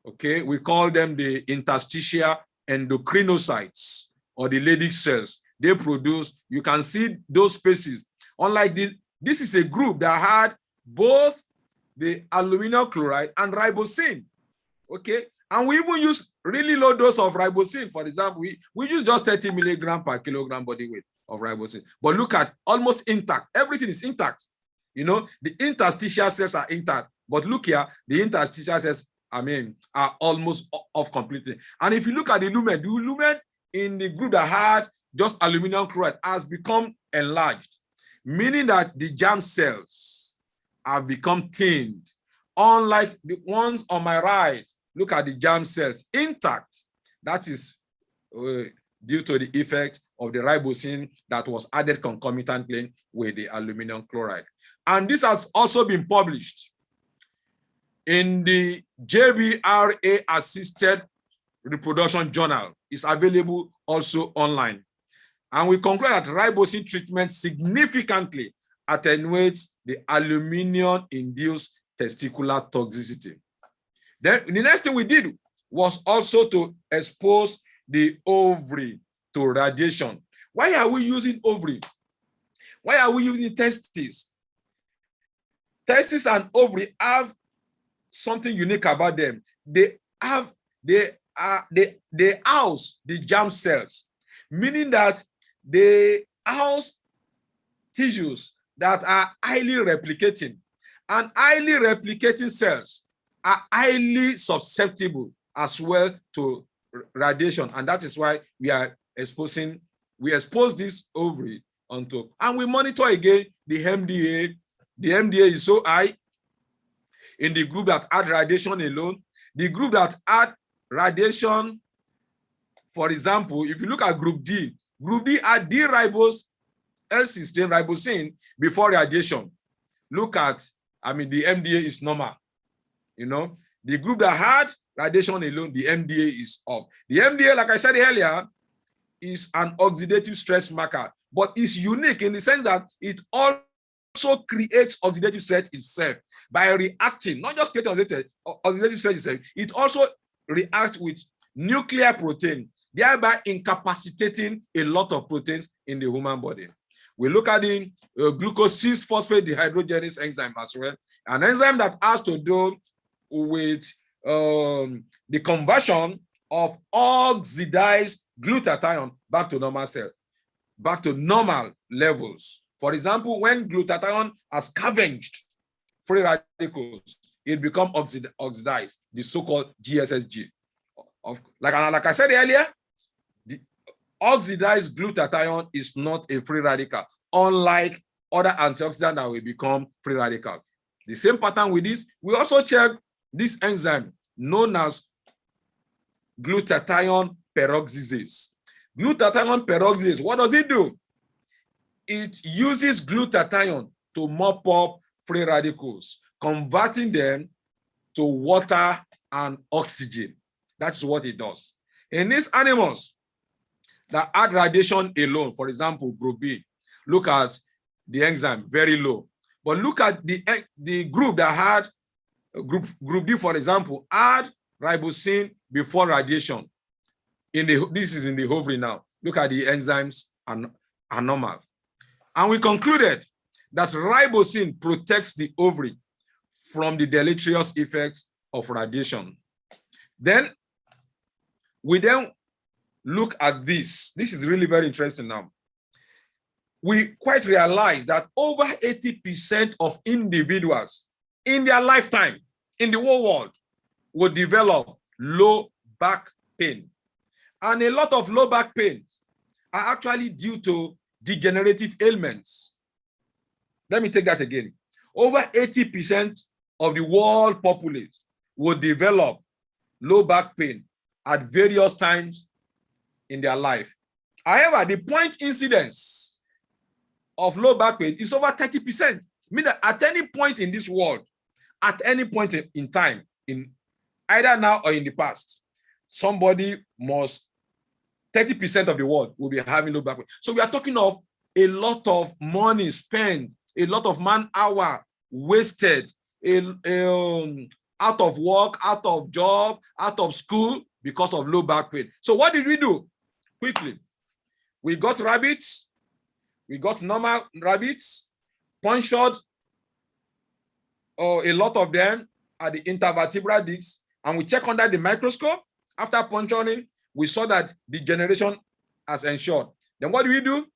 Okay, we call them the interstitial endocrinocytes or the Leydig cells. They produce, you can see those spaces. Unlike this is a group that had both the aluminum chloride and ribosine. Okay, and we even use really low dose of ribosine. For example, we use just 30 milligrams per kilogram body weight of ribosine. But look at almost intact. Everything is intact. You know, the interstitial cells are intact. But look here, the interstitial cells, are almost off completely. And if you look at the lumen in the group that had just aluminum chloride has become enlarged, meaning that the germ cells have become thinned. Unlike the ones on my right, look at the germ cells intact. That is due to the effect of the ribosine that was added concomitantly with the aluminum chloride. And this has also been published in the JBRA Assisted Reproduction Journal. It's available also online. And we conclude that ribosine treatment significantly attenuates the aluminum-induced testicular toxicity. Then the next thing we did was also to expose the ovary to radiation. Why are we using ovary? Why are we using testes? Testes and ovary have something unique about them. They house the germ cells, meaning that they house tissues that are highly replicating, and highly replicating cells are highly susceptible as well to radiation, and that is why we expose this ovary onto, and we monitor again the MDA. The MDA is so high in the group that had radiation alone. The group that had radiation, for example, if you look at group D had D-ribose L16 ribosine before radiation. Look at, the MDA is normal. You know, the group that had radiation alone, the MDA is up. The MDA, like I said earlier, is an oxidative stress marker, but it's unique in the sense that it also creates oxidative stress itself by reacting, not just creating oxidative stress itself, it also reacts with nuclear protein, thereby incapacitating a lot of proteins in the human body. We look at the glucose 6-phosphate dehydrogenase enzyme as well, an enzyme that has to do with the conversion of oxidized glutathione back to normal cell, back to normal levels. For example, when glutathione has scavenged free radicals, it becomes oxidized, the so-called GSSG. Like I said earlier, the oxidized glutathione is not a free radical, unlike other antioxidants that will become free radical. The same pattern with this, we also check this enzyme known as glutathione peroxidase. Glutathione peroxidase, what does it do? It uses glutathione to mop up free radicals, converting them to water and oxygen. That's what it does. In these animals that had radiation alone, for example, group B, look at the enzyme, very low. But look at the group that had, group D, for example, had ribosine before radiation. This is in the ovary now. Look at the enzymes are normal. And we concluded that ribosine protects the ovary from the deleterious effects of radiation. Then We then look at this. This is really very interesting now. We quite realize that over 80% of individuals in their lifetime in the whole world will develop low back pain. And a lot of low back pains are actually due to degenerative ailments. Let me take that again. Over 80% of the world populace will develop low back pain at various times in their life. However, the point incidence of low back pain is over 30%. Meaning that at any point in this world, at any point in time, in either now or in the past, somebody must, 30% of the world will be having low back pain. So we are talking of a lot of money spent, a lot of man hour wasted, out of work, out of job, out of school because of low back pain. So what did we do? Quickly, we got rabbits, we got normal rabbits, punctured a lot of them at the intervertebral discs, and we check under the microscope. After puncturing, we saw that degeneration has ensured. Then what do we do?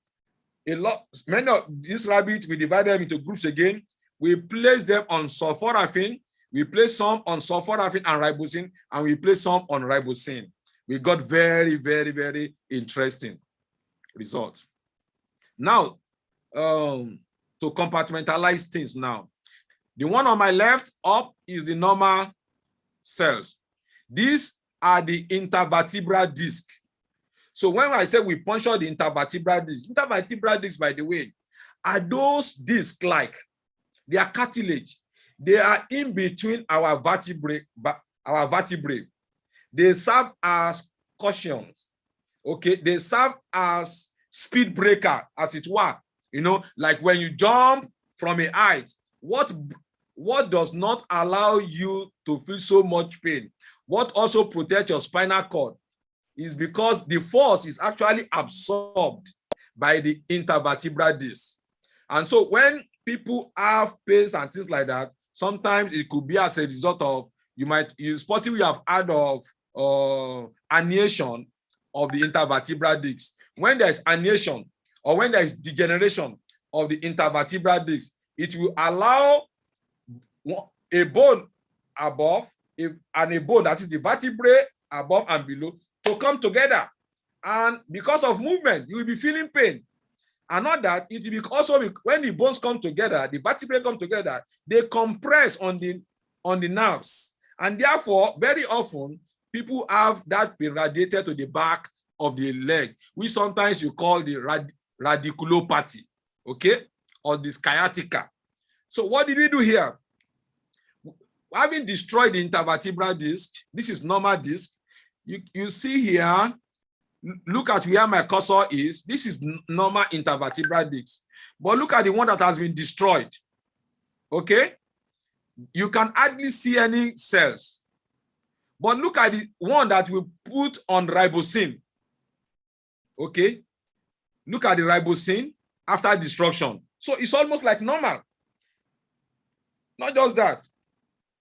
Many of these rabbits, we divide them into groups again. We place them on sulforaphane. We place some on sulforaphane and ribosine, and we place some on ribosine. We got very, very, very interesting results. Now, to compartmentalize things now. The one on my left up is the normal cells. These are the intervertebral disc. So when I say we puncture the intervertebral discs, by the way, are those discs like they are cartilage. They are in between our vertebrae. They serve as cushions. Okay, they serve as speed breaker, as it were. You know, like when you jump from a height, what does not allow you to feel so much pain, what also protects your spinal cord, is because the force is actually absorbed by the intervertebral disc. And so when people have pains and things like that, sometimes it could be as a result of, it's possible you have heard of herniation of the intervertebral disc. When there's herniation or when there's degeneration of the intervertebral disc, it will allow a bone above and a bone, that is the vertebrae above and below, to come together. And because of movement, you will be feeling pain. And not that, it will be also, when the bones come together, the vertebrae come together, they compress on the nerves. And therefore, very often, people have that pain radiated to the back of the leg, which sometimes you call the radiculopathy, okay, or the sciatica. So what did we do here? Having destroyed the intervertebral disc, this is normal disc. You see here, look at where my cursor is. This is normal intervertebral disc. But look at the one that has been destroyed. Okay? You can hardly see any cells. But look at the one that we put on ribosine. Okay? Look at the ribosine after destruction. So it's almost like normal. Not just that.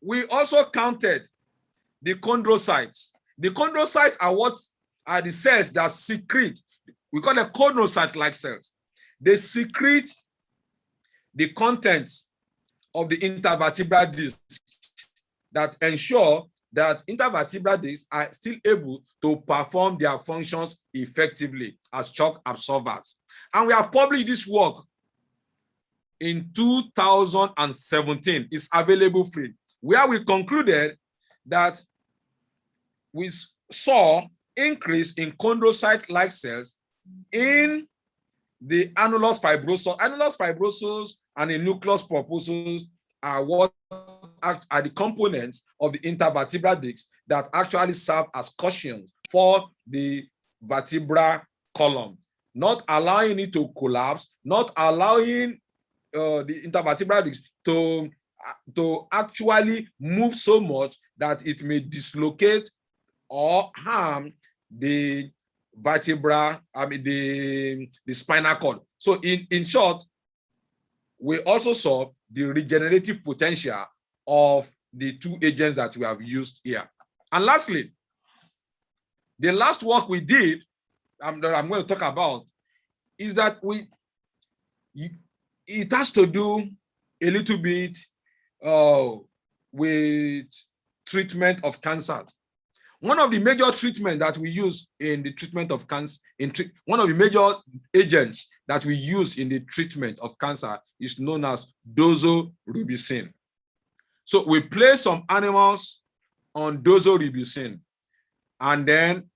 We also counted the chondrocytes. The chondrocytes are what are the cells that secrete, we call them chondrocyte-like cells. They secrete the contents of the intervertebral disc that ensure that intervertebral discs are still able to perform their functions effectively as shock absorbers. And we have published this work in 2017. It's available free, where we concluded that we saw increase in chondrocyte-like cells in the annulus fibrosus. Annulus fibrosus and the nucleus pulposus are what are the components of the intervertebral disc that actually serve as cushions for the vertebral column, not allowing it to collapse, not allowing the intervertebral disc to actually move so much that it may dislocate or harm the vertebra, the spinal cord. So in short, we also saw the regenerative potential of the two agents that we have used here. And lastly, The last work we did, that I'm going to talk about, is that it has to do a little bit with treatment of cancer. One of the major treatment that we use in the treatment of cancer, one of the major agents that we use in the treatment of cancer is known as doxorubicin. So we place some animals on doxorubicin, and then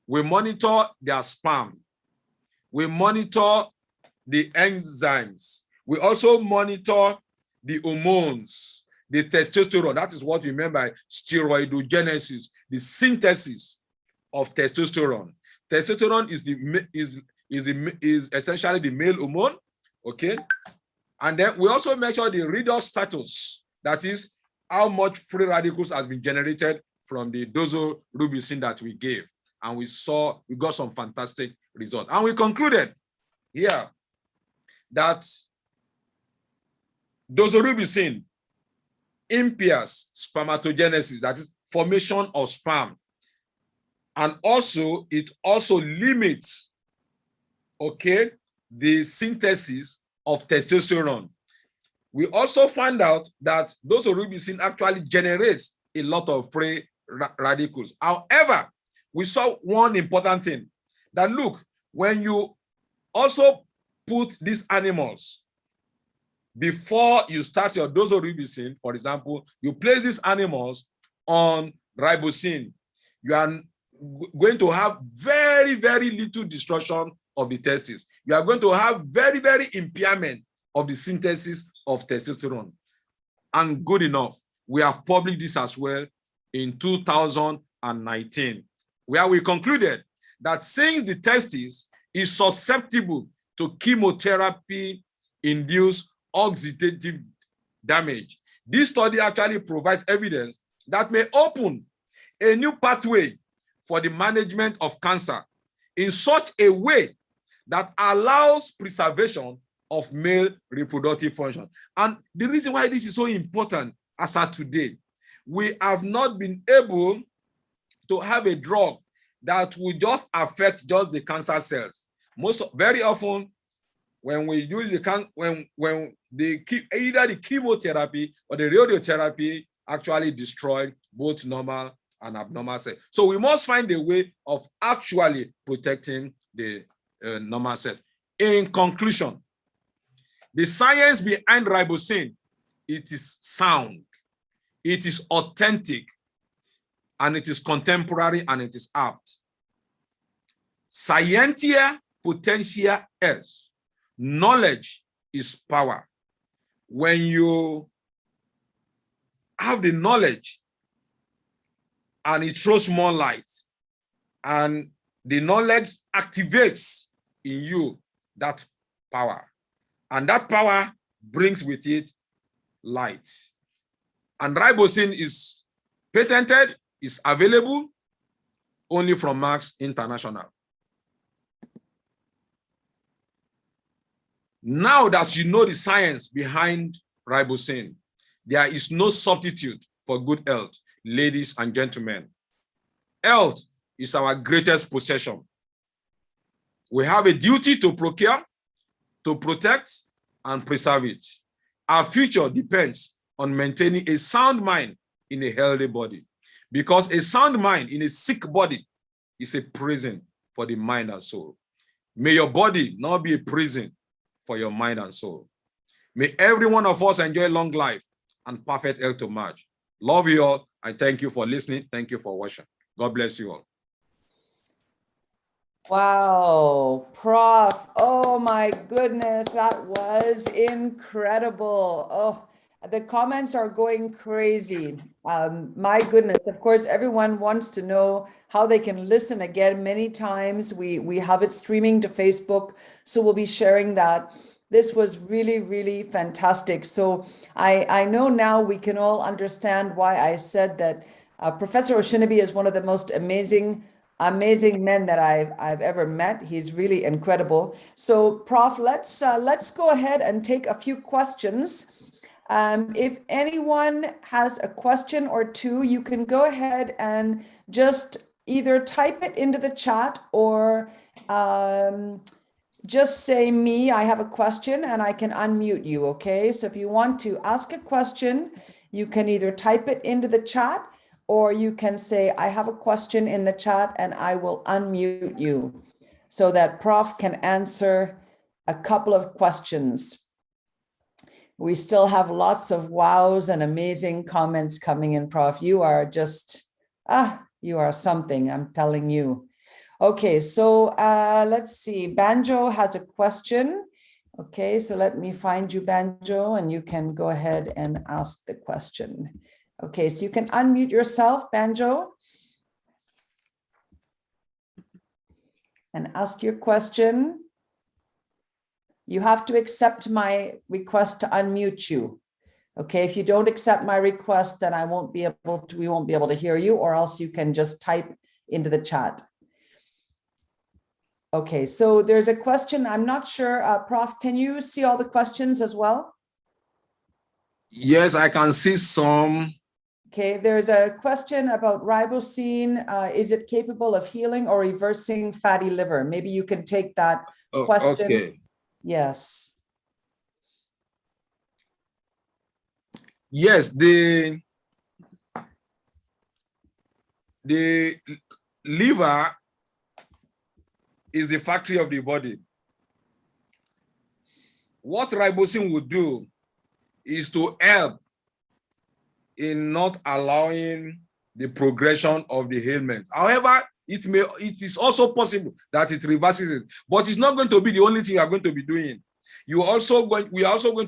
we monitor their sperm. We monitor the enzymes. We also monitor the hormones, the testosterone. That is what we mean by steroidogenesis, the synthesis of testosterone. Testosterone is essentially the male hormone, okay? And then we also measure the redox status, that is how much free radicals has been generated from the doxorubicin that we gave. And we got some fantastic results. And we concluded here that doxorubicin impairs spermatogenesis, that is formation of sperm. And also, it also limits, okay, the synthesis of testosterone. We also found out that doxorubicin actually generates a lot of free radicals. However, we saw one important thing, that look, when you also put these animals, before you start your doxorubicin, for example, you place these animals on ribosine, you are going to have very, very little destruction of the testes. You are going to have very, very impairment of the synthesis of testosterone. And good enough, we have published this as well in 2019, where we concluded that since the testis is susceptible to chemotherapy-induced oxidative damage, this study actually provides evidence that may open a new pathway for the management of cancer in such a way that allows preservation of male reproductive function. And the reason why this is so important as of today, we have not been able to have a drug that will just affect just the cancer cells. Very often, when we use either the chemotherapy or the radiotherapy actually destroy both normal and abnormal cells. So we must find a way of actually protecting the normal cells. In conclusion, the science behind ribosine, it is sound, it is authentic, and it is contemporary, and it is apt. Scientia potentia est. Knowledge is power. When you have the knowledge and it throws more light, and the knowledge activates in you that power, and that power brings with it light. And ribosine is patented, is available only from Max International. Now that you know the science behind ribosine, there is no substitute for good health, ladies and gentlemen. Health is our greatest possession. We have a duty to procure, to protect, and preserve it. Our future depends on maintaining a sound mind in a healthy body, because a sound mind in a sick body is a prison for the mind and soul. May your body not be a prison for your mind and soul. May every one of us enjoy long life and perfect health to match. Love you all, and thank you for listening. Thank you for watching. God bless you all. Wow, Prof. Oh my goodness, that was incredible. Oh, the comments are going crazy. My goodness, of course, everyone wants to know how they can listen again many times. We have it streaming to Facebook, so we'll be sharing that. This was really, really fantastic. So I know now we can all understand why I said that Professor Osinubi is one of the most amazing men that I've ever met. He's really incredible. So Prof, let's go ahead and take a few questions. If anyone has a question or two, you can go ahead and just, either type it into the chat or just say me, I have a question, and I can unmute you, okay? So if you want to ask a question, you can either type it into the chat or you can say, I have a question in the chat, and I will unmute you so that Prof can answer a couple of questions. We still have lots of wows and amazing comments coming in, Prof. You are just, you are something, I'm telling you. Okay, so let's see. Banjo has a question. Okay, so let me find you, Banjo, and you can go ahead and ask the question. Okay, so you can unmute yourself, Banjo, and ask your question. You have to accept my request to unmute you. Okay, if you don't accept my request, then we won't be able to hear you, or else you can just type into the chat. Okay, so there's a question. I'm not sure, Prof, can you see all the questions as well? Yes, I can see some. Okay, there's a question about Riboceine. Is it capable of healing or reversing fatty liver? Maybe you can take that question. Okay. Yes. Yes, the liver is the factory of the body. What Riboceine would do is to help in not allowing the progression of the ailment. However, it is also possible that it reverses it, but it's not going to be the only thing you are going to be doing. We are also going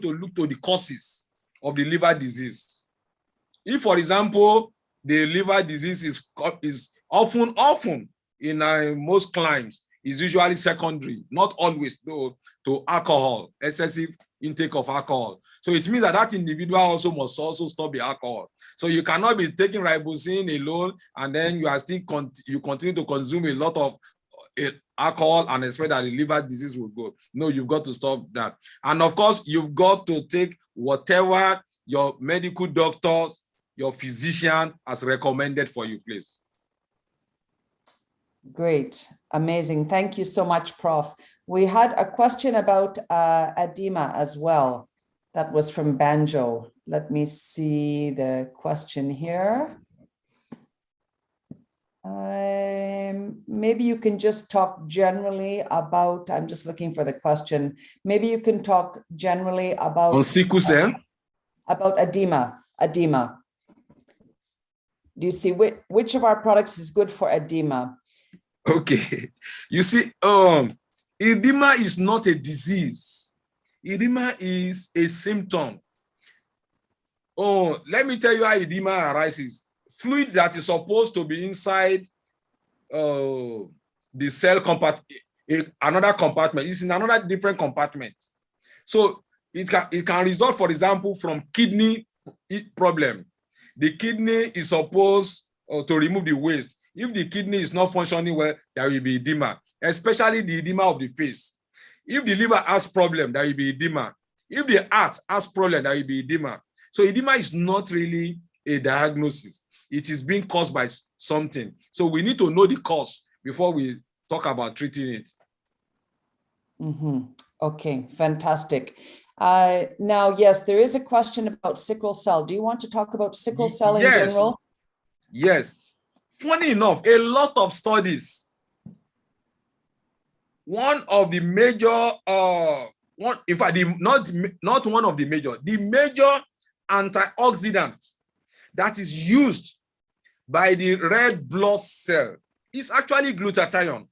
to look to the causes of the liver disease. If, for example, the liver disease is often in most clients is usually secondary, not always though, to alcohol, excessive intake of alcohol. So it means that individual also must also stop the alcohol. So you cannot be taking Riboceine alone and then you are still you continue to consume a lot of alcohol and expect that the liver disease will go. No, you've got to stop that. And of course, you've got to take whatever your medical doctors, your physician has recommended for you, please. Great, amazing. Thank you so much, Prof. We had a question about edema as well. That was from Banjo. Let me see the question here. Maybe you can just talk generally about, I'm just looking for the question. Maybe you can talk generally about on sickle cell? About edema. Do you see which of our products is good for edema? Okay, you see, edema is not a disease. Edema is a symptom. Oh, let me tell you how edema arises. Fluid that is supposed to be inside the cell compartment, another compartment, is in another different compartment. So it can result, for example, from kidney problem. The kidney is supposed to remove the waste. If the kidney is not functioning well, there will be edema, especially the edema of the face. If the liver has problem, there will be edema. If the heart has problem, there will be edema. So edema is not really a diagnosis. It is being caused by something. So we need to know the cause before we talk about treating it. Okay, fantastic. Now, yes, there is a question about sickle cell. Do you want to talk about sickle cell in general? Yes. Funny enough, a lot of studies, one of the major, in fact, not one of the major, the major antioxidant that is used by the red blood cell is actually glutathione.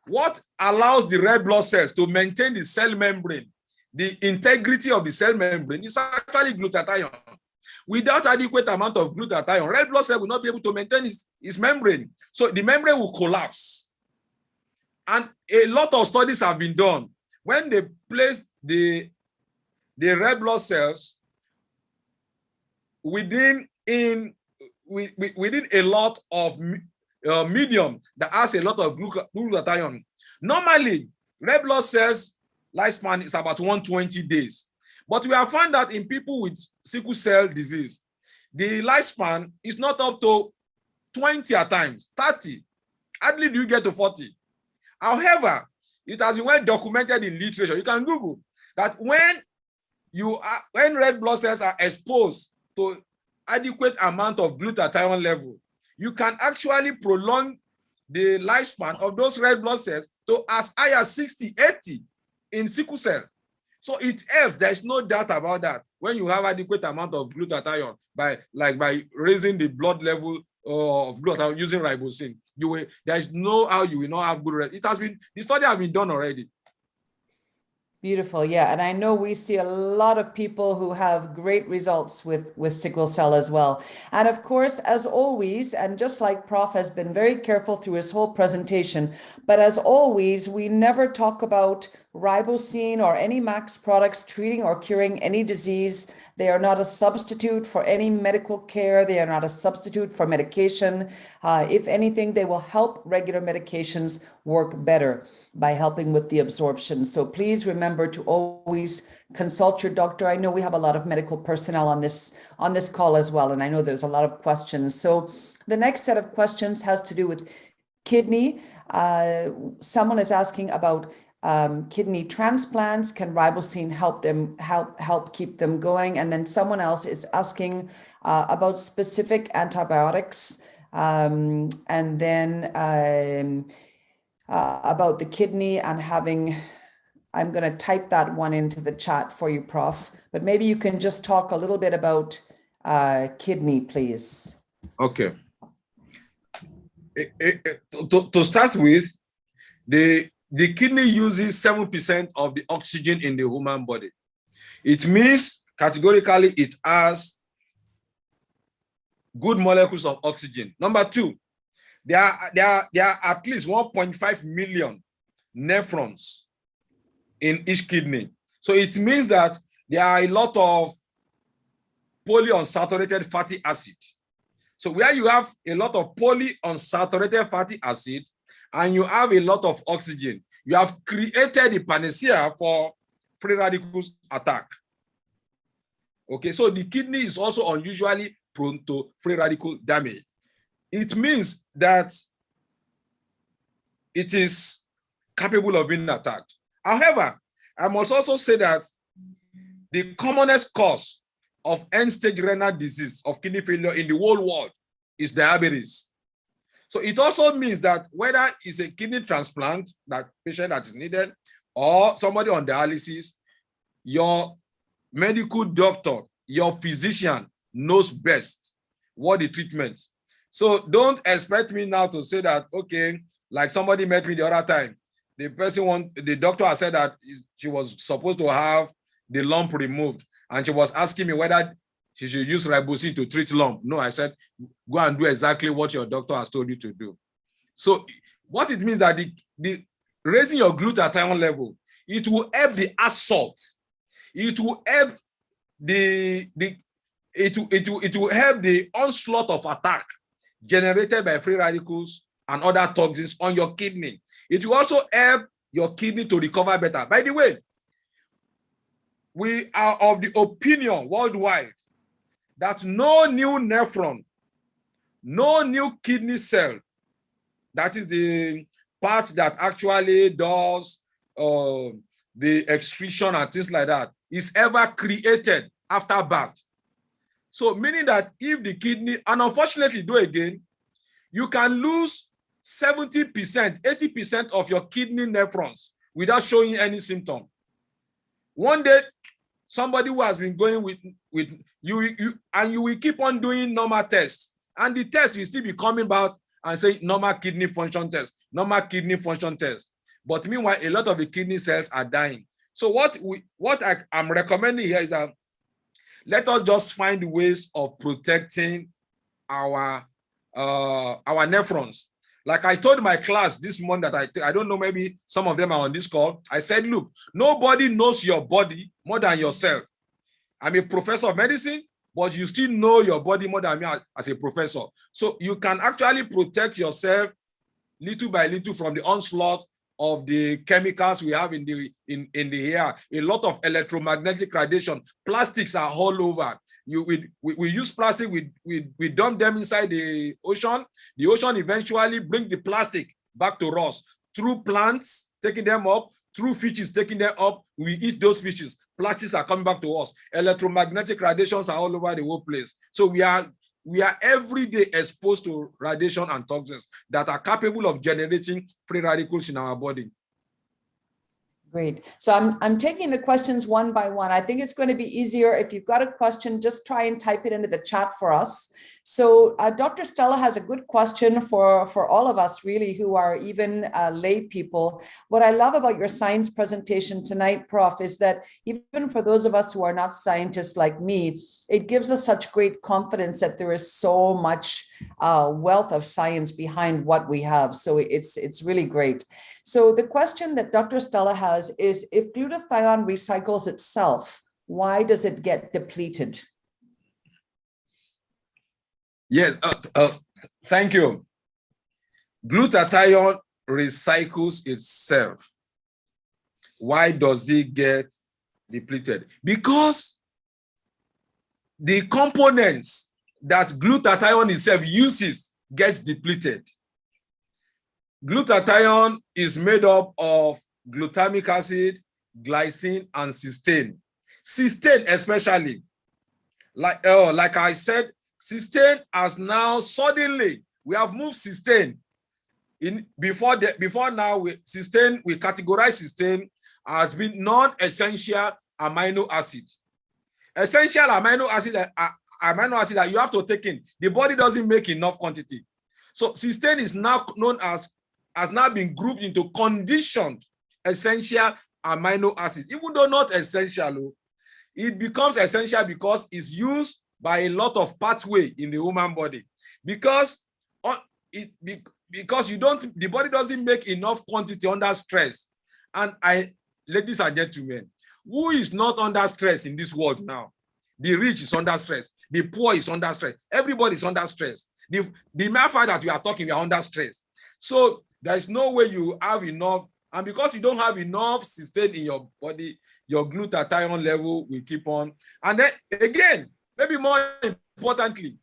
What allows the red blood cells to maintain the cell membrane, the integrity of the cell membrane, is actually glutathione. Without adequate amount of glutathione, red blood cell will not be able to maintain its membrane. So the membrane will collapse. And a lot of studies have been done. When they place the red blood cells within a lot of medium that has a lot of glutathione, normally red blood cells lifespan is about 120 days. But we have found that in people with sickle cell disease, the lifespan is not up to 20 at times, 30. Hardly do you get to 40. However, it has been well documented in literature. You can Google that when red blood cells are exposed to adequate amount of glutathione level, you can actually prolong the lifespan of those red blood cells to as high as 60, 80 in sickle cell. So it helps. There's no doubt about that. When you have adequate amount of glutathione by raising the blood level of glutathione using ribosine, there's no how you will not have good. The study has been done already. Beautiful. Yeah. And I know we see a lot of people who have great results with sickle cell as well. And of course, as always, and just like Prof has been very careful through his whole presentation, but as always, we never talk about Riboceine or any Max products treating or curing any disease. They are not a substitute for any medical care. They are not a substitute for medication. If anything, they will help regular medications work better by helping with the absorption. So please remember to always consult your doctor. I know we have a lot of medical personnel on this call as well, and I know there's a lot of questions. So the next set of questions has to do with kidney. Someone is asking about kidney transplants. Can ribosine help keep them going? And then someone else is asking about specific antibiotics, and then about the kidney and having. I'm going to type that one into the chat for you, Prof. But maybe you can just talk a little bit about kidney, please. Okay. To start with, the kidney uses 7% of the oxygen in the human body. It means categorically it has good molecules of oxygen. Number two, there are at least 1.5 million nephrons in each kidney. So it means that there are a lot of polyunsaturated fatty acid. So where you have a lot of polyunsaturated fatty acid and you have a lot of oxygen, you have created the panacea for free radicals attack. Okay, so the kidney is also unusually prone to free radical damage. It means that it is capable of being attacked. However, I must also say that the commonest cause of end-stage renal disease of kidney failure in the whole world is diabetes. So it also means that whether it's a kidney transplant, that patient that is needed, or somebody on dialysis, your medical doctor, your physician knows best what the treatment. So don't expect me now to say that, okay, like somebody met me the other time, the doctor has said that she was supposed to have the lump removed, and she was asking me whether she should use ribosine to treat lump. No, I said, go and do exactly what your doctor has told you to do. So what it means that the raising your glutathione level, it will help the assault. It will help it will help the onslaught of attack generated by free radicals and other toxins on your kidney. It will also help your kidney to recover better. By the way, we are of the opinion worldwide that no new nephron, no new kidney cell, that is the part that actually does the excretion and things like that, is ever created after birth. So meaning that if the kidney, and unfortunately though again, you can lose 70%, 80% of your kidney nephrons without showing any symptom. One day, somebody who has been going with you will keep on doing normal tests, and the test will still be coming back and say normal kidney function test, normal kidney function test. But meanwhile, a lot of the kidney cells are dying. So what I'm recommending here is that let us just find ways of protecting our nephrons. Like I told my class this morning that I don't know, maybe some of them are on this call. I said, look, nobody knows your body more than yourself. I'm a professor of medicine, but you still know your body more than me as a professor. So you can actually protect yourself little by little from the onslaught of the chemicals we have in the air, a lot of electromagnetic radiation. Plastics are all over. We use plastic, we dump them inside the ocean. The ocean eventually brings the plastic back to us through plants taking them up, through fishes taking them up. We eat those fishes. Plastics are coming back to us. Electromagnetic radiations are all over the whole place. So we are every day exposed to radiation and toxins that are capable of generating free radicals in our body. Great. So I'm taking the questions one by one. I think it's going to be easier if you've got a question, just try and type it into the chat for us. So Dr. Stella has a good question for all of us really who are even lay people. What I love about your science presentation tonight, Prof, is that even for those of us who are not scientists like me, it gives us such great confidence that there is so much wealth of science behind what we have. So it's really great. So the question that Dr. Stella has is, if glutathione recycles itself, why does it get depleted? Yes, thank you. Glutathione recycles itself. Why does it get depleted? Because the components that glutathione itself uses gets depleted. Glutathione is made up of glutamic acid, glycine, and cysteine. Cysteine especially, like I said, cysteine has now suddenly, we have moved cysteine. Before now, we categorize cysteine as being non-essential amino acid. Essential amino acid that you have to take in, the body doesn't make enough quantity. So cysteine is now known as, has now been grouped into conditioned essential amino acid. Even though not essential, it becomes essential because it's used by a lot of pathway in the human body. Because the body doesn't make enough quantity under stress. And ladies and gentlemen, who is not under stress in this world now? The rich is under stress. The poor is under stress. Everybody is under stress. The mere fact that we are talking, we are under stress. So there is no way you have enough. And because you don't have enough cysteine in your body, your glutathione level will keep on. And then again, maybe more importantly,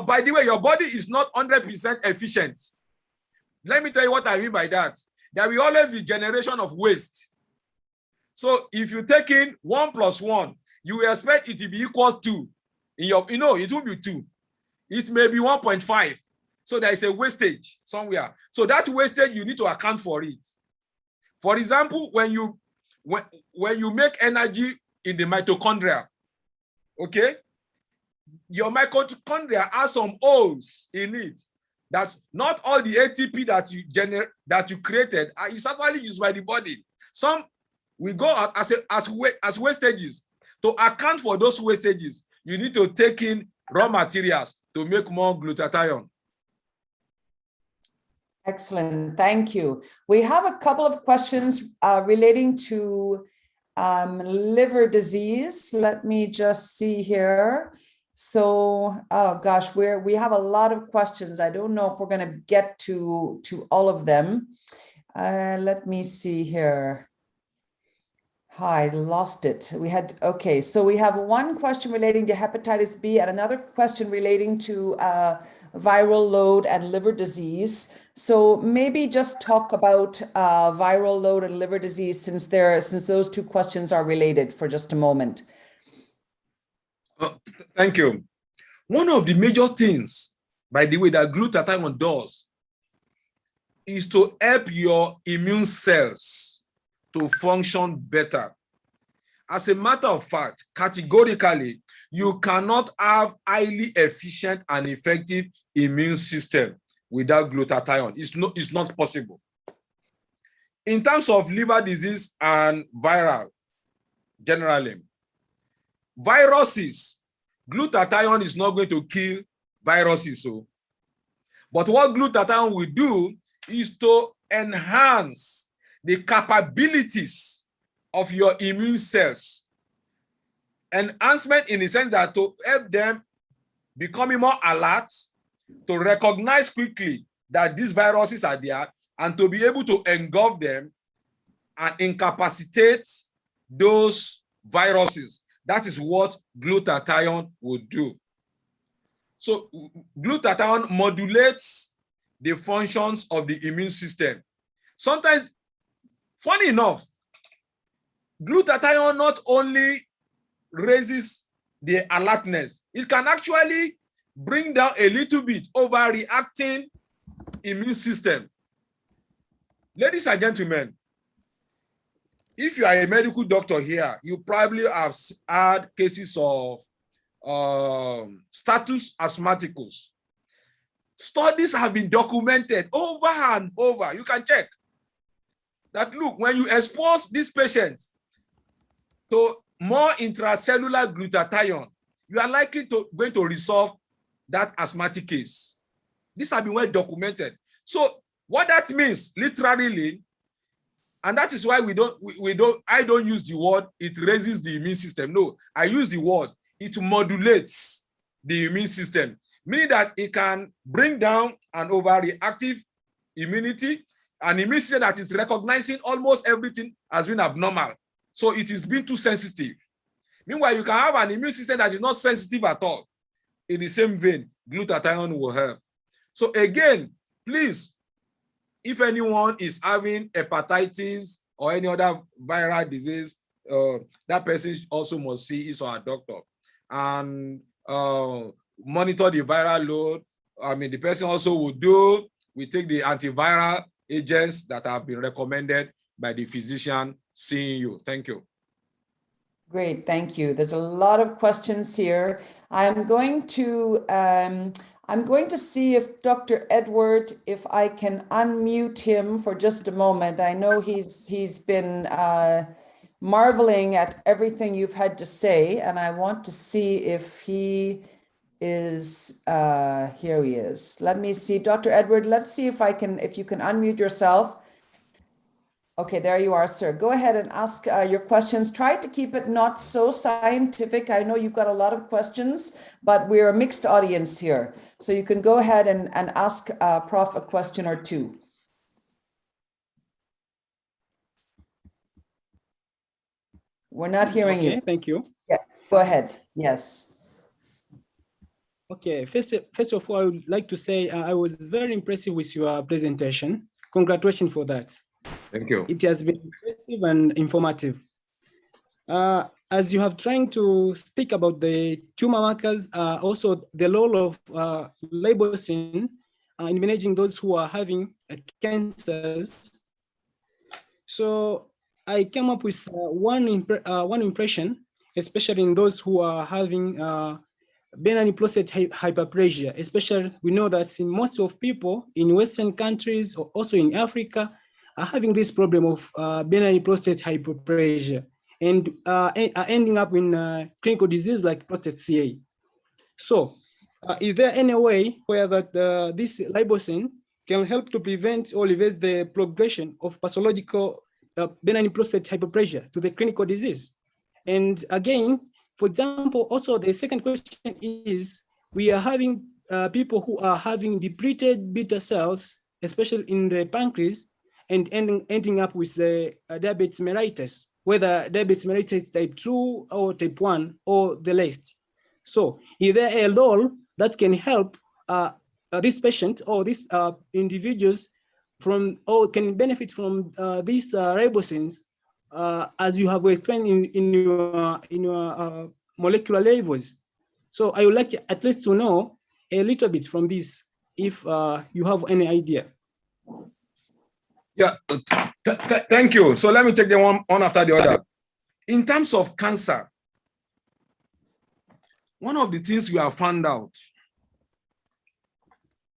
by the way, your body is not 100% efficient. Let me tell you what I mean by that. There will always be generation of waste. So if you take in 1 + 1, you will expect it to be equals 2. It will be 2. It may be 1.5. So there is a wastage somewhere. So that wastage, you need to account for it. For example, when you make energy in the mitochondria, okay, your mitochondria has some holes in it. That's not all the ATP that you created is actually used by the body. Some we go out as wastages. To account for those wastages, you need to take in raw materials to make more glutathione. Excellent, thank you. We have a couple of questions relating to liver disease. Let me just see here. So, oh gosh, we have a lot of questions. I don't know if we're going to get to all of them. Let me see here. I lost it. Okay, so we have one question relating to hepatitis B and another question relating to viral load and liver disease. So maybe just talk about viral load and liver disease since those two questions are related for just a moment. Thank you. One of the major things, by the way, that glutathione does is to help your immune cells to function better. As a matter of fact, categorically, you cannot have highly efficient and effective immune system without glutathione. It's not possible. In terms of liver disease and viral, generally, viruses, glutathione is not going to kill viruses. But what glutathione will do is to enhance the capabilities of your immune cells. Enhancement in the sense that to help them becoming more alert, to recognize quickly that these viruses are there, and to be able to engulf them and incapacitate those viruses. That is what glutathione would do. So glutathione modulates the functions of the immune system. Sometimes, funny enough, glutathione not only raises the alertness, it can actually bring down a little bit overreacting immune system. Ladies and gentlemen, if you are a medical doctor here, you probably have had cases of status asthmaticus. Studies have been documented over and over. You can check that. Look, when you expose these patients to more intracellular glutathione, you are likely going to resolve that asthmatic case. These have been well documented. So what that means literally, and that is why I don't use the word it raises the immune system. No, I use the word it modulates the immune system, meaning that it can bring down an overreactive immunity, an immune system that is recognizing almost everything has been abnormal. So it is being too sensitive. Meanwhile, you can have an immune system that is not sensitive at all. In the same vein, glutathione will help. So again, please, if anyone is having hepatitis or any other viral disease, that person also must see his or her doctor and monitor the viral load. I mean, the person also will take the antiviral agents that have been recommended by the physician seeing you. Thank you. Great, thank you. There's a lot of questions here. I'm going to see if Dr. Edward, if I can unmute him for just a moment. I know he's been marveling at everything you've had to say, and I want to see if he is here. He is. Let me see, Dr. Edward. Let's see if you can unmute yourself. Okay, there you are, sir. Go ahead and ask your questions. Try to keep it not so scientific. I know you've got a lot of questions, but we're a mixed audience here. So you can go ahead and ask Prof a question or two. We're not hearing you. Thank you. Yeah, go ahead. Yes. Okay, first of all, I would like to say I was very impressed with your presentation. Congratulations for that. Thank you. It has been impressive and informative. As you have trying to speak about the tumor markers, also the role of Riboceine in managing those who are having cancers. So I came up with one impression, especially in those who are having benign prostate hyperplasia. Especially, we know that in most of people in Western countries, or also in Africa, are having this problem of benign prostate hyperplasia and are ending up in clinical disease like prostate CA. So is there any way where that this Riboceine can help to prevent or reverse the progression of pathological benign prostate hyperplasia to the clinical disease? And again, for example, also the second question is, we are having people who are having depleted beta cells, especially in the pancreas, and ending up with the diabetes mellitus, whether diabetes mellitus type 2 or type 1 or the rest. So is there a role that can help this patient or these individuals from, or can benefit from these ribosines, as you have explained in your molecular levels? So I would like at least to know a little bit from this, if you have any idea. Yeah, thank you. So let me take them one after the other. In terms of cancer, one of the things we have found out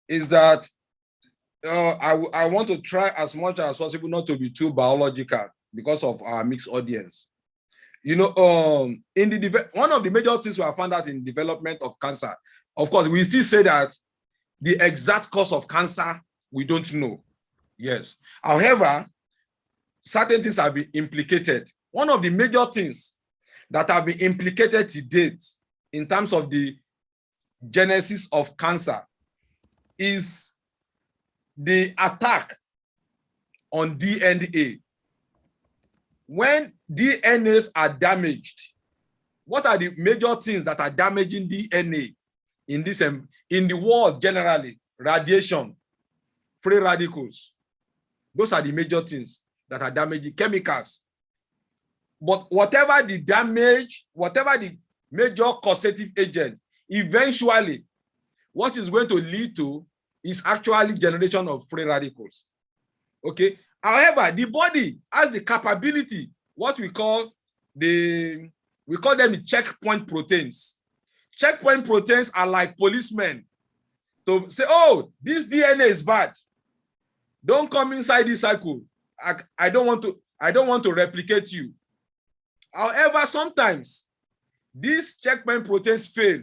is that I want to try as much as possible not to be too biological because of our mixed audience. You know, one of the major things we have found out in development of cancer, of course, we still say that the exact cause of cancer, we don't know. Yes. However, certain things have been implicated. One of the major things that have been implicated to date in terms of the genesis of cancer is the attack on DNA. when DNAs are damaged, what are the major things that are damaging DNA in the world generally? Radiation, free radicals. Those are the major things that are damaging, chemicals. But whatever the damage, whatever the major causative agent, eventually, what is going to lead to is actually generation of free radicals. Okay. However, the body has the capability, what we call them the checkpoint proteins. Checkpoint proteins are like policemen to say, oh, this DNA is bad. Don't come inside this cycle. I don't want to replicate you. However, sometimes these checkpoint proteins fail.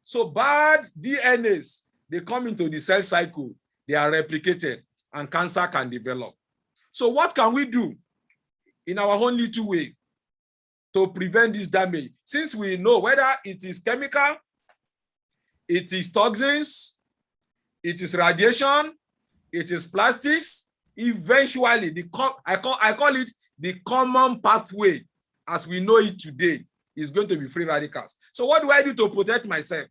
So bad DNAs, they come into the cell cycle, they are replicated, and cancer can develop. So what can we do in our own little way to prevent this damage? Since we know whether it is chemical, it is toxins, it is radiation, it is plastics, eventually I call it the common pathway as we know it today is going to be free radicals. So what do I do to protect myself?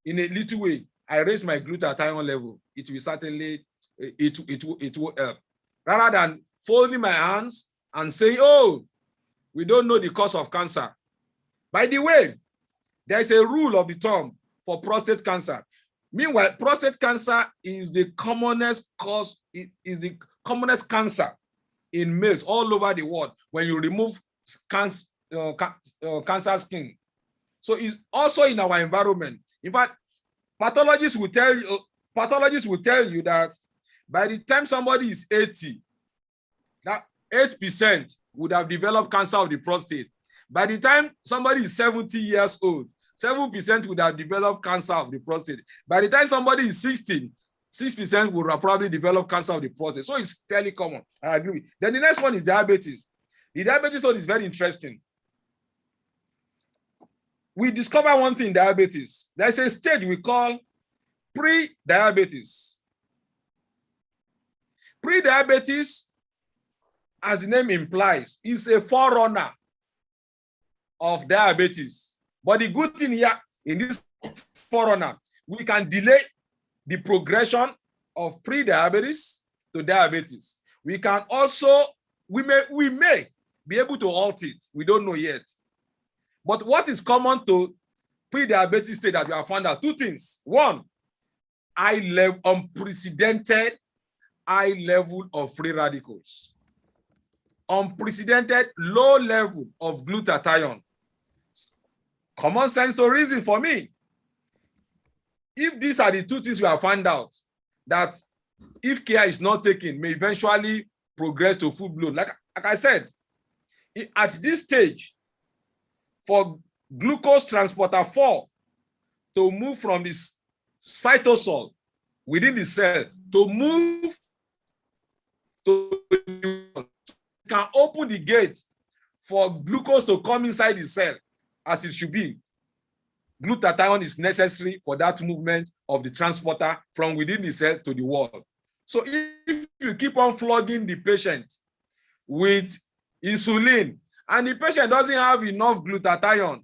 In a little way, I raise my glutathione level. It will certainly, it will help. Rather than folding my hands and saying, oh, we don't know the cause of cancer. By the way, there is a rule of the thumb for prostate cancer. Meanwhile, prostate cancer is the commonest cause, is the commonest cancer in males all over the world when you remove cancer skin. So it's also in our environment. In fact, pathologists will tell you that by the time somebody is 80, that 8% would have developed cancer of the prostate. By the time somebody is 70 years old, 7% would have developed cancer of the prostate. By the time somebody is 16, 6% would have probably developed cancer of the prostate. So it's fairly common. I agree. Then the next one is diabetes. The diabetes one is very interesting. We discover one thing in diabetes. There's a stage we call pre-diabetes. Pre-diabetes, as the name implies, is a forerunner of diabetes. But the good thing here in this forerunner, we can delay the progression of pre-diabetes to diabetes. We can also, we may be able to halt it. We don't know yet. But what is common to pre-diabetes state that we have found out? Two things. One, unprecedented high level of free radicals. Unprecedented low level of glutathione. Common sense to reason for me. If these are the two things we have found out, that if care is not taken, may eventually progress to full blown. Like I said, at this stage, for glucose transporter 4 to move from this cytosol within the cell to move to can open the gate for glucose to come inside the cell as it should be. Glutathione is necessary for that movement of the transporter from within the cell to the wall. So if you keep on flogging the patient with insulin and the patient doesn't have enough glutathione,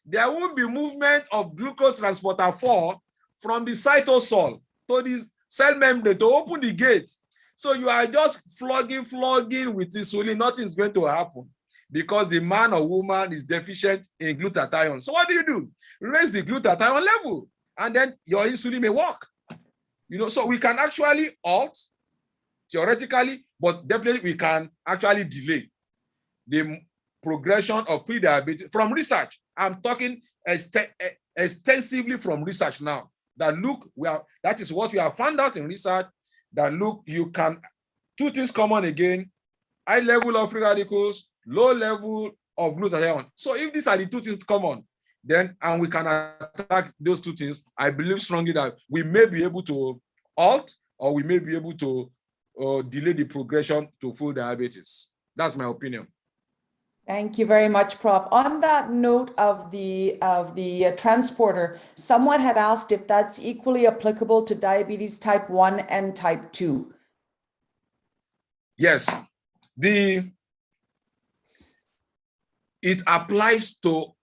there won't be movement of glucose transporter 4 from the cytosol to the cell membrane to open the gate. So you are just flogging with insulin, nothing's going to happen because the man or woman is deficient in glutathione. So what do? Raise the glutathione level and then your insulin may work. You know, so we can actually halt theoretically, but definitely we can actually delay the progression of pre-diabetes from research. I'm talking extensively from research now. That look, that is what we have found out in research. That look, you can, two things common again: high level of free radicals, low level of glutathione. So if these are the two things common, then and we can attack those two things, I believe strongly that we may be able to halt or we may be able to delay the progression to full diabetes. That's my opinion. Thank you very much, Prof. On that note of the transporter, someone had asked if that's equally applicable to diabetes type 1 and type 2. Yes, the it applies to